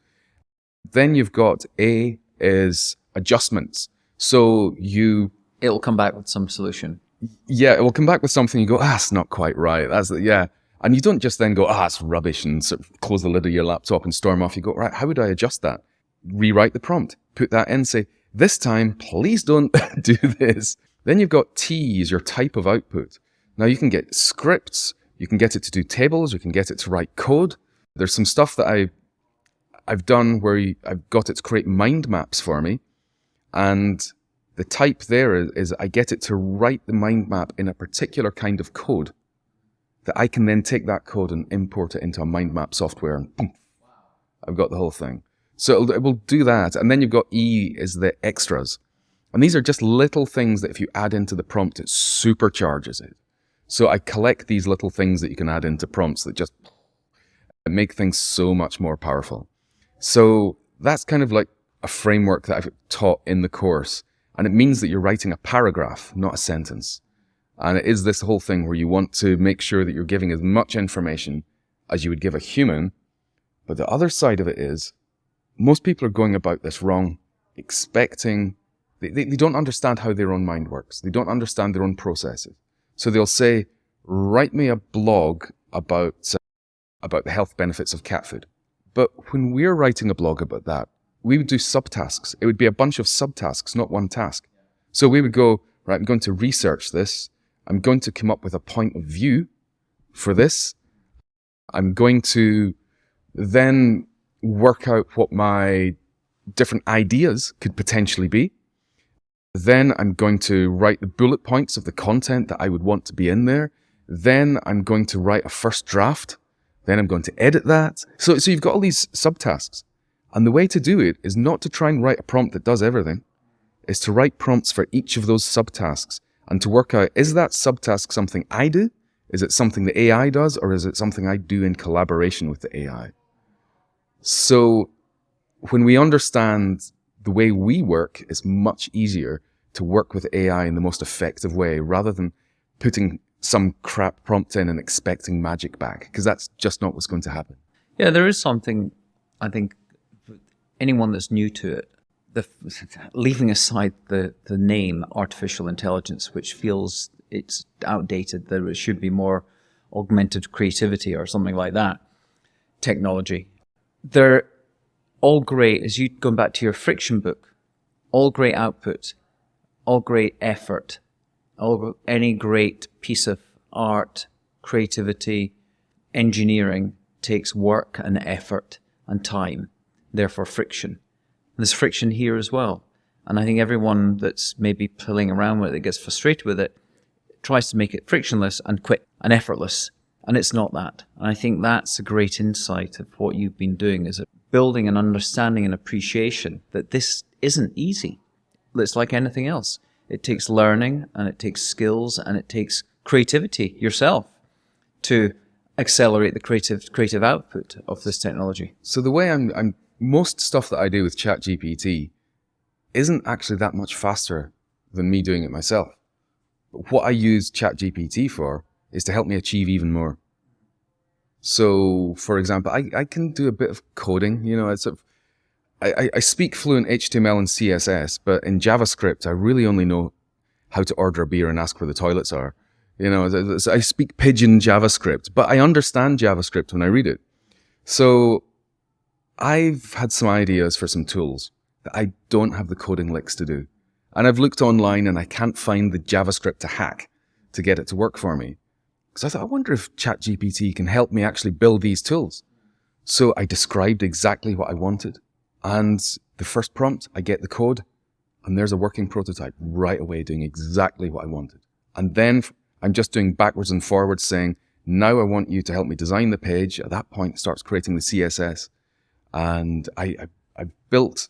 A: Then you've got A is adjustments. So
B: it'll come back with some solution.
A: Yeah, it will come back with something. You go, it's not quite right. And you don't just then go, it's rubbish, and sort of close the lid of your laptop and storm off. You go, right, how would I adjust that? Rewrite the prompt, put that in, say, this time, please don't do this. Then you've got T is your type of output. Now you can get scripts, you can get it to do tables, you can get it to write code. There's some stuff that I've done where I've got it to create mind maps for me. And the type there is I get it to write the mind map in a particular kind of code that I can then take that code and import it into a mind map software, and boom, I've got the whole thing. So it will do that. And then you've got E is the extras. And these are just little things that if you add into the prompt, it supercharges it. So I collect these little things that you can add into prompts that just make things so much more powerful. So that's kind of like a framework that I've taught in the course. And it means that you're writing a paragraph, not a sentence. And it is this whole thing where you want to make sure that you're giving as much information as you would give a human. But the other side of it is, most people are going about this wrong, expecting, they don't understand how their own mind works. They don't understand their own processes. So they'll say, write me a blog about the health benefits of cat food. But when we're writing a blog about that, we would do subtasks. It would be a bunch of subtasks, not one task. So we would go, right, I'm going to research this. I'm going to come up with a point of view for this. I'm going to then work out what my different ideas could potentially be. Then I'm going to write the bullet points of the content that I would want to be in there. Then I'm going to write a first draft. Then I'm going to edit that. So you've got all these subtasks. And the way to do it is not to try and write a prompt that does everything. It's to write prompts for each of those subtasks and to work out, is that subtask something I do? Is it something the AI does? Or is it something I do in collaboration with the AI? So when we understand the way we work, it's much easier to work with AI in the most effective way rather than putting some crap prompt in and expecting magic back, because that's just not what's going to happen.
B: Yeah, there is something, I think, anyone that's new to it, leaving aside the name artificial intelligence, which feels it's outdated, that it should be more augmented creativity or something like that, technology. They're all great, as you going back to your friction book, all great output, all great effort, any great piece of art, creativity, engineering takes work and effort and time, therefore friction. And there's friction here as well. And I think everyone that's maybe pulling around with it, gets frustrated with it, tries to make it frictionless and quick and effortless. And it's not that. And I think that's a great insight of what you've been doing, is building an understanding and appreciation that this isn't easy. It's like anything else. It takes learning and it takes skills and it takes creativity yourself to accelerate the creative output of this technology.
A: So the way I'm most stuff that I do with ChatGPT isn't actually that much faster than me doing it myself. But what I use ChatGPT for is to help me achieve even more. So, for example, I can do a bit of coding. You know, I speak fluent HTML and CSS, but in JavaScript, I really only know how to order a beer and ask where the toilets are. You know, I speak pidgin JavaScript, but I understand JavaScript when I read it. So I've had some ideas for some tools that I don't have the coding licks to do. And I've looked online and I can't find the JavaScript to hack to get it to work for me. So I thought, I wonder if ChatGPT can help me actually build these tools. So I described exactly what I wanted. And the first prompt, I get the code, and there's a working prototype right away doing exactly what I wanted. And then I'm just doing backwards and forwards saying, now I want you to help me design the page. At that point, it starts creating the CSS. And I've built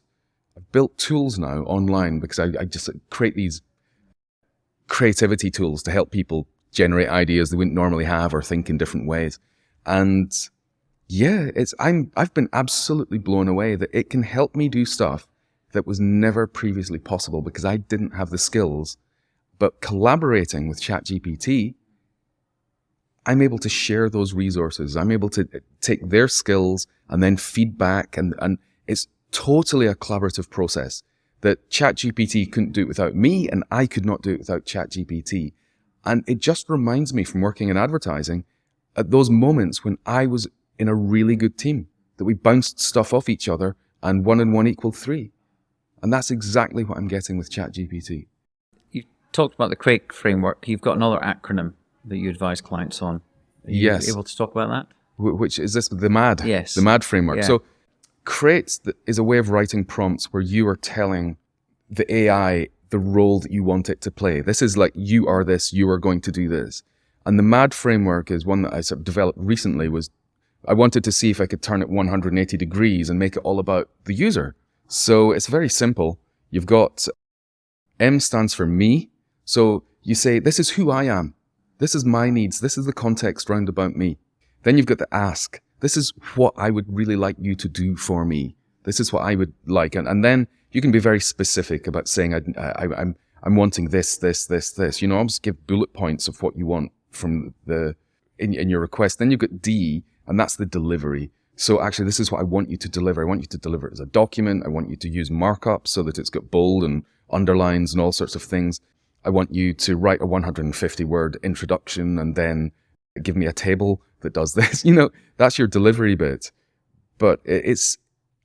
A: tools now online because I just create these creativity tools to help people generate ideas they wouldn't normally have or think in different ways. And yeah, I've been absolutely blown away that it can help me do stuff that was never previously possible because I didn't have the skills. But collaborating with ChatGPT, I'm able to share those resources. I'm able to take their skills and then feedback, and it's totally a collaborative process that ChatGPT couldn't do it without me, and I could not do it without ChatGPT. And it just reminds me from working in advertising at those moments when I was in a really good team, that we bounced stuff off each other and 1 and 1 equaled 3. And that's exactly what I'm getting with ChatGPT.
B: You talked about the CRAKE framework. You've got another acronym that you advise clients on. Are you able to talk about that?
A: Which is this, the MAD?
B: Yes.
A: The MAD framework.
B: Yeah.
A: So CRAKE is a way of writing prompts where you are telling the AI the role that you want it to play. This is like, you are this, you are going to do this. And the MAD framework is one that I sort of developed recently. I wanted to see if I could turn it 180 degrees and make it all about the user. So it's very simple. You've got M stands for me. So you say, this is who I am. This is my needs. This is the context round about me. Then you've got the ask. This is what I would really like you to do for me. This is what I would like. And then you can be very specific about saying, I'm wanting this. You know, I'll just give bullet points of what you want from in your request. Then you've got D, and that's the delivery. So actually, this is what I want you to deliver. I want you to deliver it as a document. I want you to use markup so that it's got bold and underlines and all sorts of things. I want you to write a 150-word introduction and then give me a table that does this. That's your delivery bit. But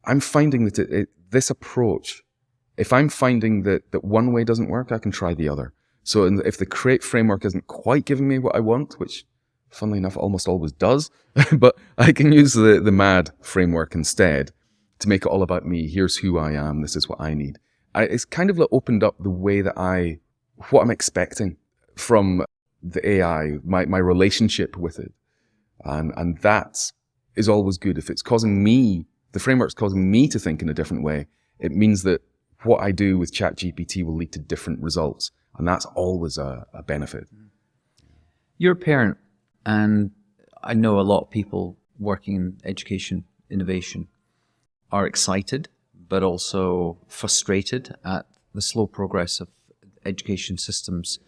A: I'm finding that this approach, if I'm finding that one way doesn't work, I can try the other. So if the Crate framework isn't quite giving me what I want, which funnily enough almost always does, but I can use the MAD framework instead to make it all about me. Here's who I am. This is what I need. It's kind of opened up the way that what I'm expecting from the AI, my relationship with it. And that is always good. If it's the framework's causing me to think in a different way, it means that what I do with ChatGPT will lead to different results. And that's always a benefit.
B: You're a parent, and I know a lot of people working in education innovation are excited, but also frustrated at the slow progress of education systems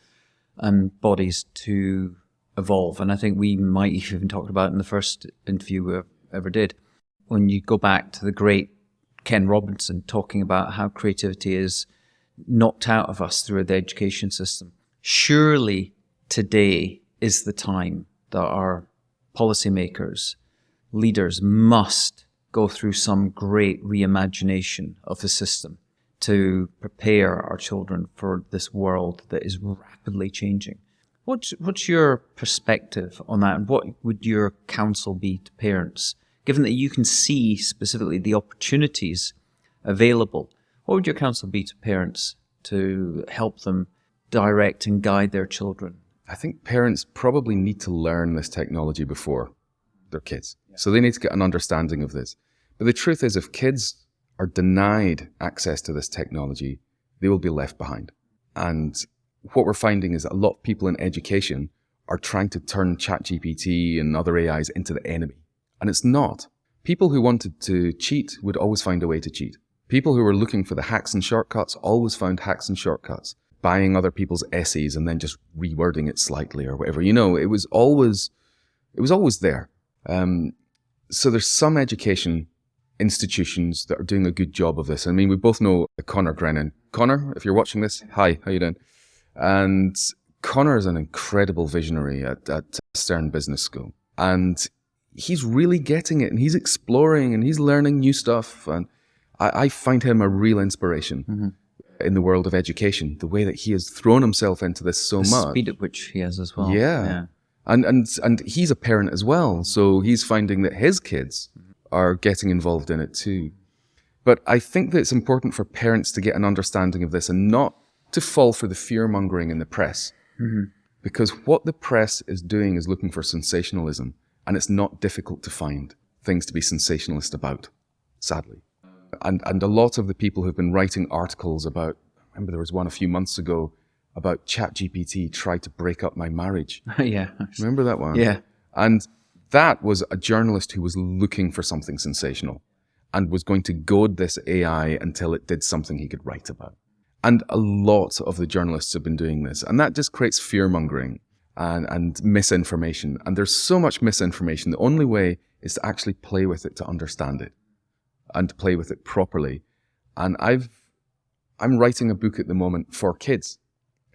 B: and bodies to evolve. And I think we might even talk about it in the first interview we ever did. When you go back to the great Ken Robinson talking about how creativity is knocked out of us through the education system. Surely today is the time that our policymakers, leaders must go through some great reimagination of the system to prepare our children for this world that is rapidly changing. What's your perspective on that, and what would your counsel be to parents, given that you can see specifically the opportunities available? What would your counsel be to parents to help them direct and guide their children?
A: I think parents probably need to learn this technology before their kids. So they need to get an understanding of this. But the truth is, if kids are denied access to this technology, they will be left behind. And what we're finding is that a lot of people in education are trying to turn ChatGPT and other AIs into the enemy. And it's not. People who wanted to cheat would always find a way to cheat. People who were looking for the hacks and shortcuts always found hacks and shortcuts. Buying other people's essays and then just rewording it slightly or whatever. It was always there. So there's some education institutions that are doing a good job of this. I mean, we both know Connor Grennan. Connor, if you're watching this, hi, how you doing? And Connor is an incredible visionary at Stern Business School. And he's really getting it, and he's exploring, and he's learning new stuff. And I find him a real inspiration in the world of education, the way that he has thrown himself into this so much.
B: The speed at which he has as well.
A: Yeah. And he's a parent as well, so he's finding that his kids are getting involved in it too. But I think that it's important for parents to get an understanding of this and not to fall for the fear-mongering in the press. Because what the press is doing is looking for sensationalism, and it's not difficult to find things to be sensationalist about, sadly. And a lot of the people who've been writing articles about, I remember there was one a few months ago about ChatGPT tried to break up my marriage.
B: Yeah.
A: Remember that one?
B: Yeah.
A: And that was a journalist who was looking for something sensational and was going to goad this AI until it did something he could write about. And a lot of the journalists have been doing this. And that just creates fear-mongering and misinformation. And there's so much misinformation. The only way is to actually play with it to understand it and to play with it properly. And I'm writing a book at the moment for kids.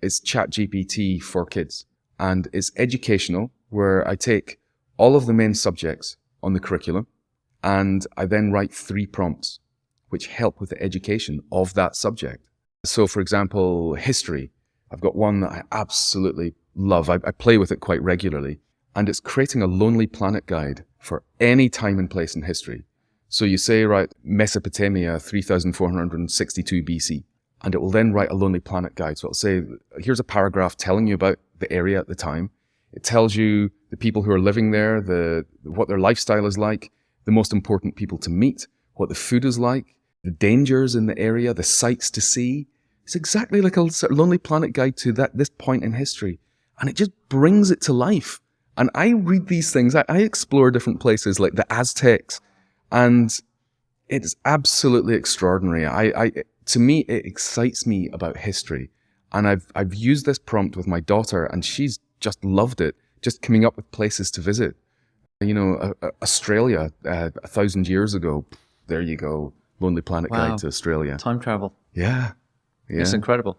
A: It's ChatGPT for kids. And it's educational, where I take all of the main subjects on the curriculum, and I then write 3 prompts which help with the education of that subject. So, for example, history. I've got one that I absolutely love. I play with it quite regularly, and it's creating a Lonely Planet guide for any time and place in history. So you say, right, Mesopotamia, 3462 BC, and it will then write a Lonely Planet guide. So it'll say, here's a paragraph telling you about the area at the time. It tells you the people who are living there, what their lifestyle is like, the most important people to meet, what the food is like, the dangers in the area, the sights to see. It's exactly like a sort of Lonely Planet guide to this point in history. And it just brings it to life. And I read these things. I explore different places like the Aztecs, and it's absolutely extraordinary. To me, it excites me about history. And I've used this prompt with my daughter, and she's just loved it, just coming up with places to visit. Australia, 1,000 years ago, there you go, Lonely Planet guide to Australia.
B: Time travel.
A: Yeah.
B: It's incredible.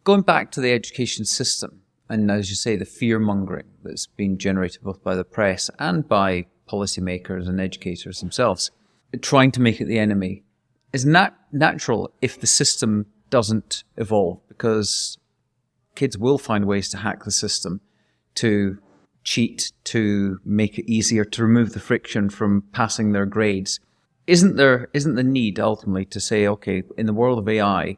B: Going back to the education system, And as you say, the fear-mongering that's been generated both by the press and by policymakers and educators themselves, trying to make it the enemy, is natural if the system doesn't evolve, because kids will find ways to hack the system, to cheat, to make it easier, to remove the friction from passing their grades. Isn't the need ultimately to say, okay, in the world of AI,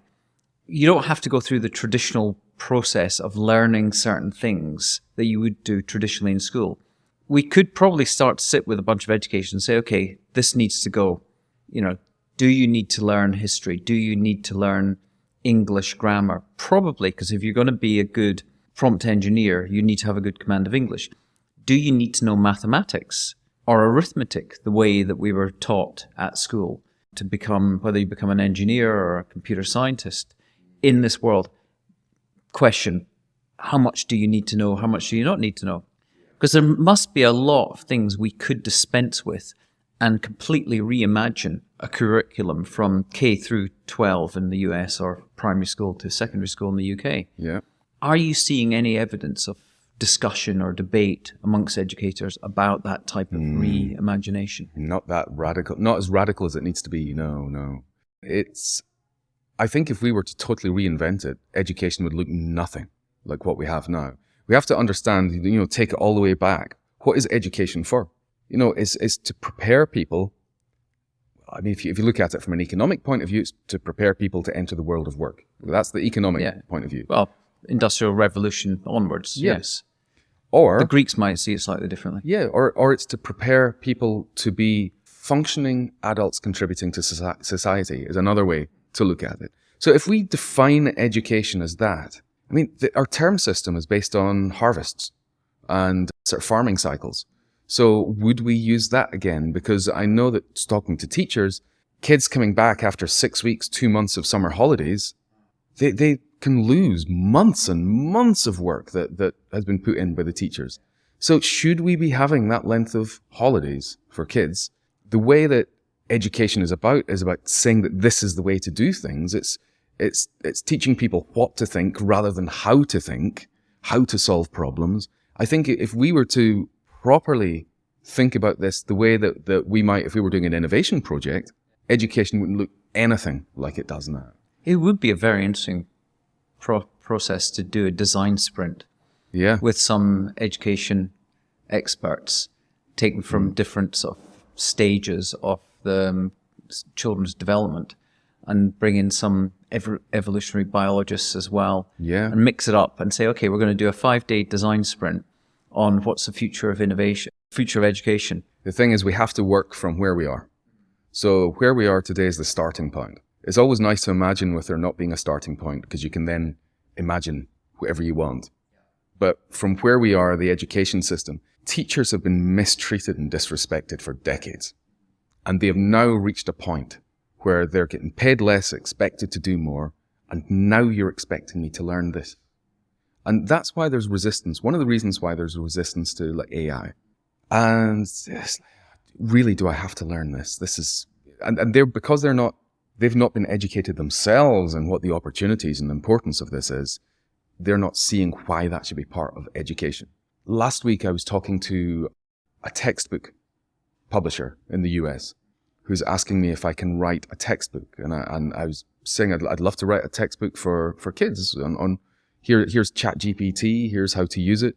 B: you don't have to go through the traditional process of learning certain things that you would do traditionally in school. We could probably start to sit with a bunch of education and say, okay, this needs to go. Do you need to learn history? Do you need to learn English grammar? Probably, because if you're going to be a good prompt engineer, you need to have a good command of English. Do you need to know mathematics or arithmetic the way that we were taught at school to become, whether you become an engineer or a computer scientist in this world? Question, how much do you need to know? How much do you not need to know? Because there must be a lot of things we could dispense with and completely reimagine a curriculum from K through 12 in the US or primary school to secondary school in the UK.
A: Yeah.
B: Are you seeing any evidence of discussion or debate amongst educators about that type of reimagination?
A: Not that radical, not as radical as it needs to be. No. I think if we were to totally reinvent it, education would look nothing like what we have now. We have to understand, take it all the way back. What is education for? Is to prepare people. I mean, if you look at it from an economic point of view, it's to prepare people to enter the world of work. That's the economic point of view.
B: Well, Industrial Revolution onwards, yes.
A: Or
B: the Greeks might see it slightly differently.
A: Yeah, or it's to prepare people to be functioning adults contributing to society is another way to look at it. So if we define education as that, I mean, our term system is based on harvests and sort of farming cycles. So would we use that again? Because I know that talking to teachers, kids coming back after 6 weeks, 2 months of summer holidays, they can lose months and months of work that has been put in by the teachers. So should we be having that length of holidays for kids? The way that education is about saying that this is the way to do things. It's teaching people what to think rather than how to think, how to solve problems. I think if we were to properly think about this the way that we might if we were doing an innovation project, education wouldn't look anything like it does now.
B: It would be a very interesting process to do a design sprint with some education experts taken from different sort of stages of the children's development and bring in some evolutionary biologists as well and mix it up and say, okay, we're going to do a 5-day design sprint on what's the future of innovation, future of education.
A: The thing is, we have to work from where we are. So where we are today is the starting point. It's always nice to imagine with there not being a starting point, because you can then imagine whatever you want. But from where we are, the education system, teachers have been mistreated and disrespected for decades. And they have now reached a point where they're getting paid less, expected to do more, and now you're expecting me to learn this. And that's why there's resistance. One of the reasons why there's resistance to like AI. And really, do I have to learn this? This is, and they're, because they've not been educated themselves and what the opportunities and the importance of this is, they're not seeing why that should be part of education. Last week, I was talking to a textbook publisher in the US who's asking me if I can write a textbook. And I was saying I'd love to write a textbook for kids on here's ChatGPT, here's how to use it.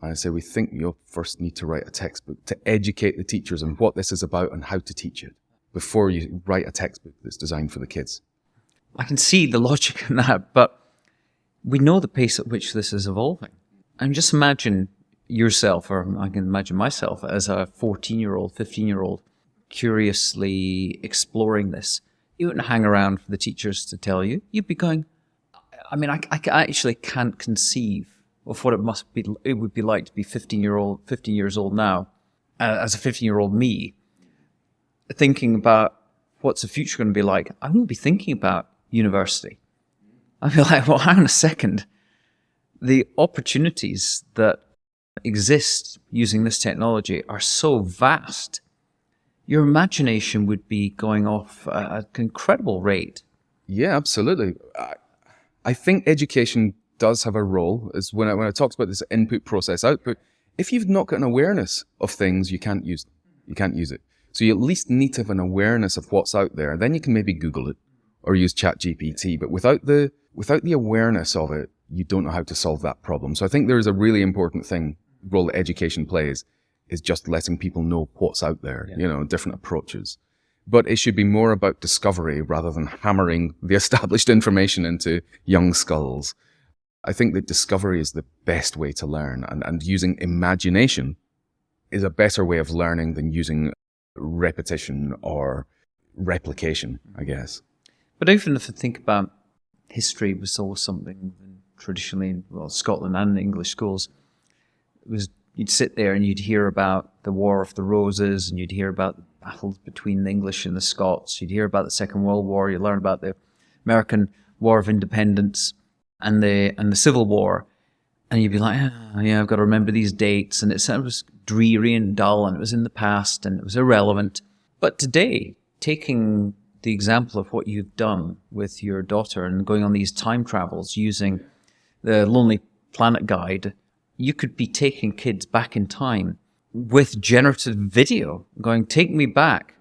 A: And I say, we think you'll first need to write a textbook to educate the teachers on what this is about and how to teach it before you write a textbook that's designed for the kids.
B: I can see the logic in that, but we know the pace at which this is evolving. And just imagine yourself, or I can imagine myself as a 14-year-old, 15-year-old, curiously exploring this. You wouldn't hang around for the teachers to tell you. You'd be going, I mean, I actually can't conceive of what it would be like to be 15 years old now, as a 15-year-old me, thinking about what's the future going to be like. I wouldn't be thinking about university. I'd be like, well, hang on a second. The opportunities that exist using this technology are so vast. Your imagination would be going off at an incredible rate.
A: Yeah, absolutely. I think education does have a role, is when I talked about this input, process, output, if you've not got an awareness of things, you can't use them. You can't use it. So you at least need to have an awareness of what's out there. Then you can maybe Google it or use ChatGPT. But without the awareness of it, you don't know how to solve that problem. So I think there is a really important role that education plays, is just letting people know what's out there, different approaches. But it should be more about discovery rather than hammering the established information into young skulls. I think that discovery is the best way to learn, and using imagination is a better way of learning than using repetition or replication, I guess.
B: But even if I think about history, was always something traditionally in Scotland and English schools, it was, you'd sit there and you'd hear about the War of the Roses, and you'd hear about the battles between the English and the Scots. You'd hear about the Second World War. You learn about the American War of Independence and the Civil War, and you'd be like, I've got to remember these dates, and it was dreary and dull, and it was in the past, and it was irrelevant. But today, taking the example of what you've done with your daughter and going on these time travels using the Lonely Planet Guide, you could be taking kids back in time with generative video, going, take me back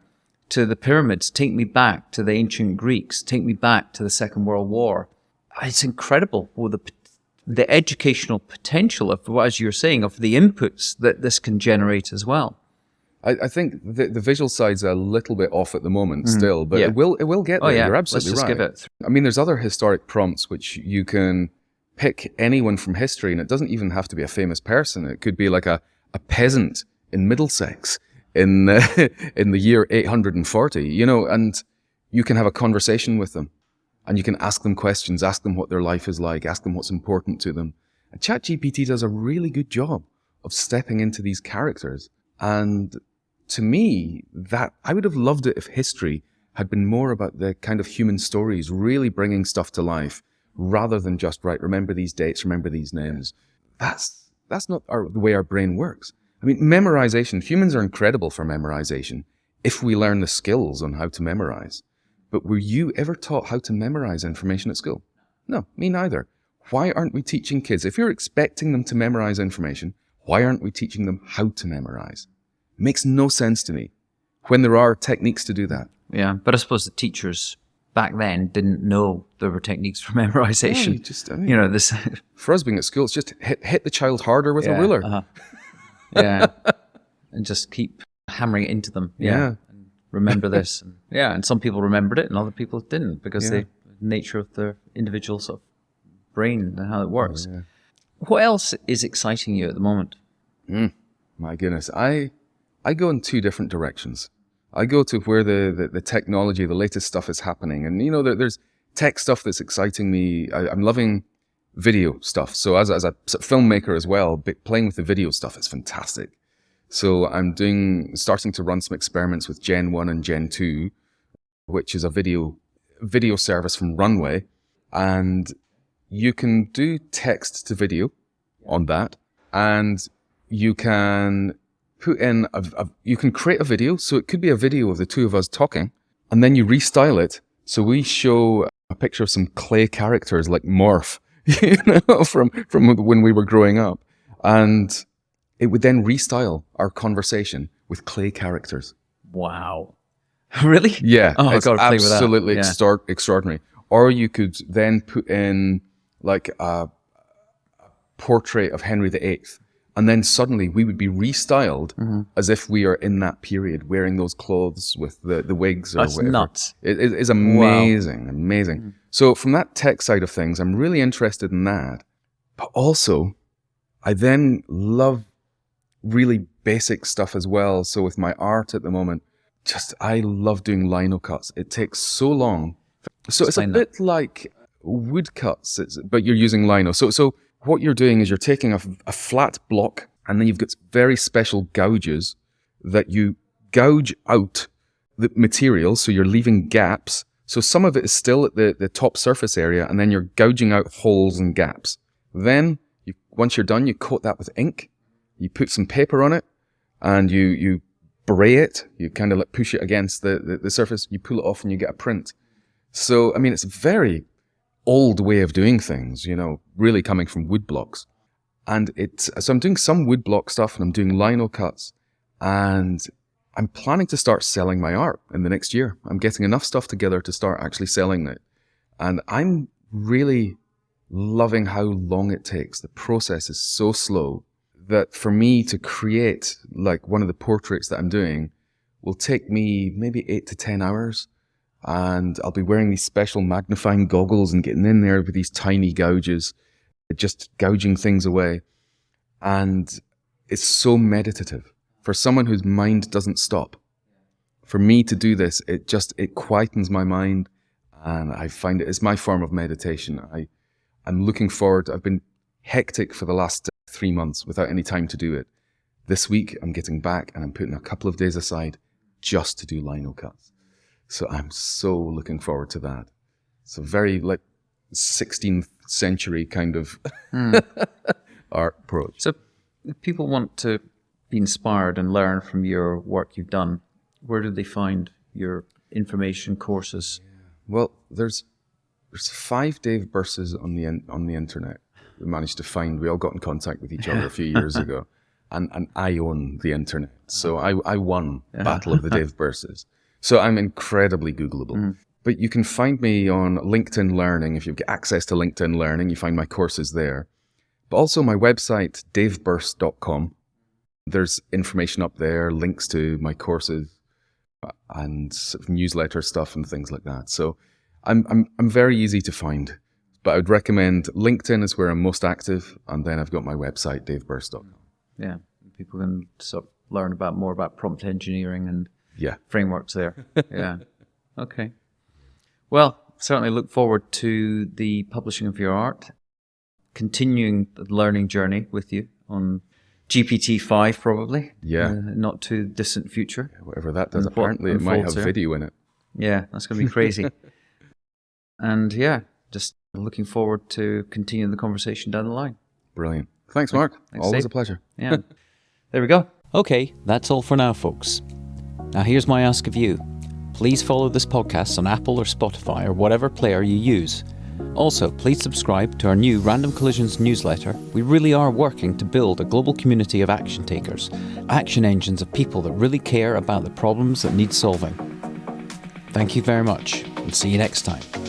B: to the pyramids, take me back to the ancient Greeks, take me back to the Second World War. It's incredible with the educational potential of, as you're saying, of the inputs that this can generate as well.
A: I think the visual side's a little bit off at the moment still, but it will get there. You're absolutely
B: Let's just
A: right.
B: give it.
A: I mean, there's other historic prompts which you can pick anyone from history, and it doesn't even have to be a famous person. It could be like a peasant in Middlesex in the year 840, and you can have a conversation with them. And you can ask them questions, ask them what their life is like, ask them what's important to them. And ChatGPT does a really good job of stepping into these characters. And to me, that I would have loved it if history had been more about the kind of human stories, really bringing stuff to life, rather than just, remember these dates, remember these names. That's not the way our brain works. I mean, memorization, humans are incredible for memorization if we learn the skills on how to memorize. But were you ever taught how to memorize information at school? No, me neither. Why aren't we teaching kids? If you're expecting them to memorize information, why aren't we teaching them how to memorize? It makes no sense to me when there are techniques to do that.
B: Yeah, but I suppose the teachers back then didn't know there were techniques for memorization.
A: Yeah,
B: this.
A: For us being at school, it's just hit the child harder with a ruler.
B: Yeah, and just keep hammering it into them. Yeah. Remember this. And some people remembered it and other people didn't, because the nature of the individual sort of brain and how it works. Yeah. What else is exciting you at the moment?
A: My goodness. I go in two different directions. I go to where the technology, the latest stuff is happening. And, there's tech stuff that's exciting me. I'm loving video stuff. So as a filmmaker as well, playing with the video stuff is fantastic. So I'm starting to run some experiments with Gen 1 and Gen 2, which is a video service from Runway. And you can do text to video on that. And you can put in, you can create a video. So it could be a video of the two of us talking, and then you restyle it. So we show a picture of some clay characters like Morph, from when we were growing up. And it would then restyle our conversation with clay characters.
B: Wow. Really?
A: Yeah.
B: Oh,
A: it's
B: I've got to play with that.
A: Absolutely extraordinary. Or you could then put in like a portrait of Henry VIII. And then suddenly we would be restyled as if we are in that period, wearing those clothes with the wigs or whatever.
B: That's nuts.
A: It is amazing, amazing. So from that tech side of things, I'm really interested in that. But also, I then love really basic stuff as well. So with my art at the moment, I love doing lino cuts. It takes so long. So it's a bit like wood cuts, but you're using lino. So what you're doing is you're taking a flat block, and then you've got very special gouges that you gouge out the material. So you're leaving gaps. So some of it is still at the top surface area, and then you're gouging out holes and gaps. Then once you're done, you coat that with ink. You put some paper on it, and you bray it. You kind of like push it against the surface. You pull it off, and you get a print. So, I mean, it's very old way of doing things, really coming from wood blocks. And so I'm doing some wood block stuff and I'm doing lino cuts, and I'm planning to start selling my art in the next year. I'm getting enough stuff together to start actually selling it. And I'm really loving how long it takes. The process is so slow that for me to create like one of the portraits that I'm doing will take me maybe 8 to 10 hours. And I'll be wearing these special magnifying goggles and getting in there with these tiny gouges, just gouging things away. And it's so meditative. For someone whose mind doesn't stop, for me to do this, it quietens my mind, and I find it's my form of meditation. I'm looking forward. I've been hectic for the last 3 months without any time to do it. This week, I'm getting back and I'm putting a couple of days aside just to do lino cuts. So I'm so looking forward to that. It's a very like 16th century kind of art approach.
B: So if people want to be inspired and learn from your work you've done, where do they find your information, courses?
A: Well, there's 5 Dave Birsses on the internet. We all got in contact with each other a few years ago, and I own the internet, so I won Battle of the Dave Birsses. So I'm incredibly Googleable. But you can find me on LinkedIn Learning. If you've got access to LinkedIn Learning, you find my courses there. But also my website, davebirss.com. There's information up there, links to my courses and sort of newsletter stuff and things like that. So I'm very easy to find, but I would recommend LinkedIn is where I'm most active, and then I've got my website, davebirss.com.
B: Yeah, people can sort of learn more about prompt engineering and frameworks there. Yeah, okay. Well, certainly look forward to the publishing of your art, continuing the learning journey with you on GPT-5 probably.
A: Yeah.
B: Not too distant future.
A: Yeah, whatever that does. Apparently it might have video in it.
B: Yeah, that's going to be crazy. And just looking forward to continuing the conversation down the line.
A: Brilliant. Thanks, Mark.
B: Thanks,
A: Always
B: Dave.
A: a pleasure.
B: Yeah. There we go. Okay, that's all for now, folks. Now here's my ask of you. Please follow this podcast on Apple or Spotify or whatever player you use. Also, please subscribe to our new Random Collisions newsletter. We really are working to build a global community of action takers, action engines of people that really care about the problems that need solving. Thank you very much, and see you next time.